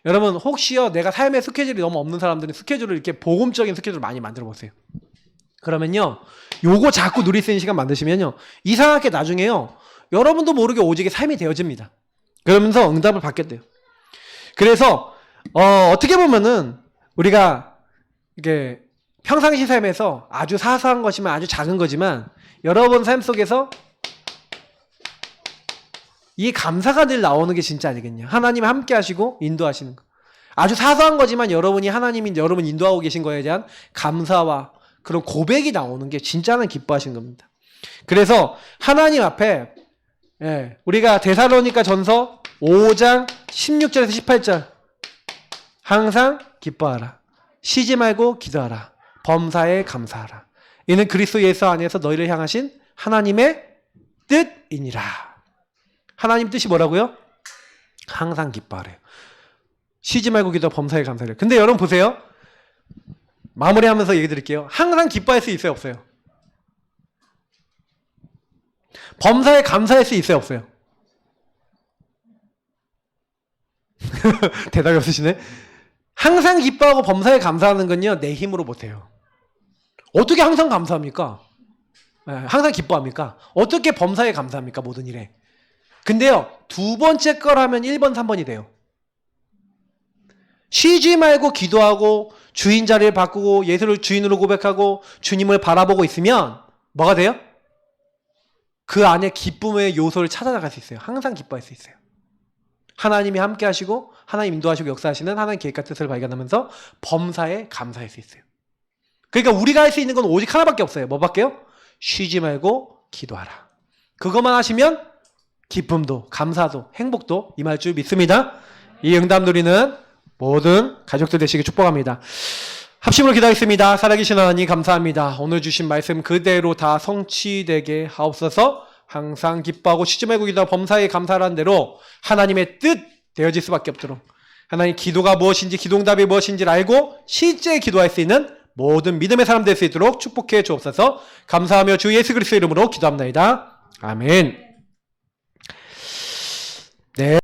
Speaker 1: 여러분 혹시요 내가 삶의 스케줄이 너무 없는 사람들은 스케줄을 이렇게 복음적인 스케줄을 많이 만들어 보세요. 그러면요 요거 자꾸 누릴 수 있는 시간 만드시면요 이상하게 나중에요 여러분도 모르게 오직의 삶이 되어집니다. 그러면서 응답을 받겠대요. 그래서 어떻게 보면은 우리가 이게 평상시 삶에서 아주 사소한 것이면 아주 작은 거지만 여러분 삶 속에서 이 감사가 늘 나오는 게 진짜 아니겠냐. 하나님 함께 하시고 인도하시는 거. 아주 사소한 거지만 여러분이 하나님이 여러분 인도하고 계신 거에 대한 감사와 그런 고백이 나오는 게 진짜 하나님 기뻐하시는 겁니다. 그래서 하나님 앞에 예, 우리가 데살로니가 전서 5장 16절에서 18절. 항상 기뻐하라. 쉬지 말고 기도하라. 범사에 감사하라. 이는 그리스도 예수 안에서 너희를 향하신 하나님의 뜻이니라. 하나님 뜻이 뭐라고요? 항상 기뻐하래요. 쉬지 말고 기도 범사에 감사하래요. 근데 여러분 보세요. 마무리하면서 얘기 드릴게요. 항상 기뻐할 수 있어요, 없어요? 범사에 감사할 수 있어요, 없어요? 대답이 없으시네. 항상 기뻐하고 범사에 감사하는 건요, 내 힘으로 못해요. 어떻게 항상 감사합니까? 항상 기뻐합니까? 어떻게 범사에 감사합니까? 모든 일에. 근데요, 두 번째 걸 하면 1번, 3번이 돼요. 쉬지 말고 기도하고 주인 자리를 바꾸고 예수를 주인으로 고백하고 주님을 바라보고 있으면 뭐가 돼요? 그 안에 기쁨의 요소를 찾아나갈 수 있어요. 항상 기뻐할 수 있어요. 하나님이 함께 하시고 하나님 인도하시고 역사하시는 하나님 계획과 뜻을 발견하면서 범사에 감사할 수 있어요. 그러니까 우리가 할 수 있는 건 오직 하나밖에 없어요. 뭐밖에요? 쉬지 말고 기도하라. 그것만 하시면 기쁨도 감사도 행복도 임할 줄 믿습니다. 이 응답 누리는 모든 가족들 되시길 축복합니다. 합심으로 기도하겠습니다. 살아계신 하나님 감사합니다. 오늘 주신 말씀 그대로 다 성취되게 하옵소서. 항상 기뻐하고 쉬지 말고 기도하고 범사에 감사하라는 대로 하나님의 뜻 되어질 수밖에 없도록 하나님 기도가 무엇인지 기도응답이 무엇인지를 알고 실제 기도할 수 있는 모든 믿음의 사람 될 수 있도록 축복해 주옵소서. 감사하며 주 예수 그리스도의 이름으로 기도합니다. 아멘. 네.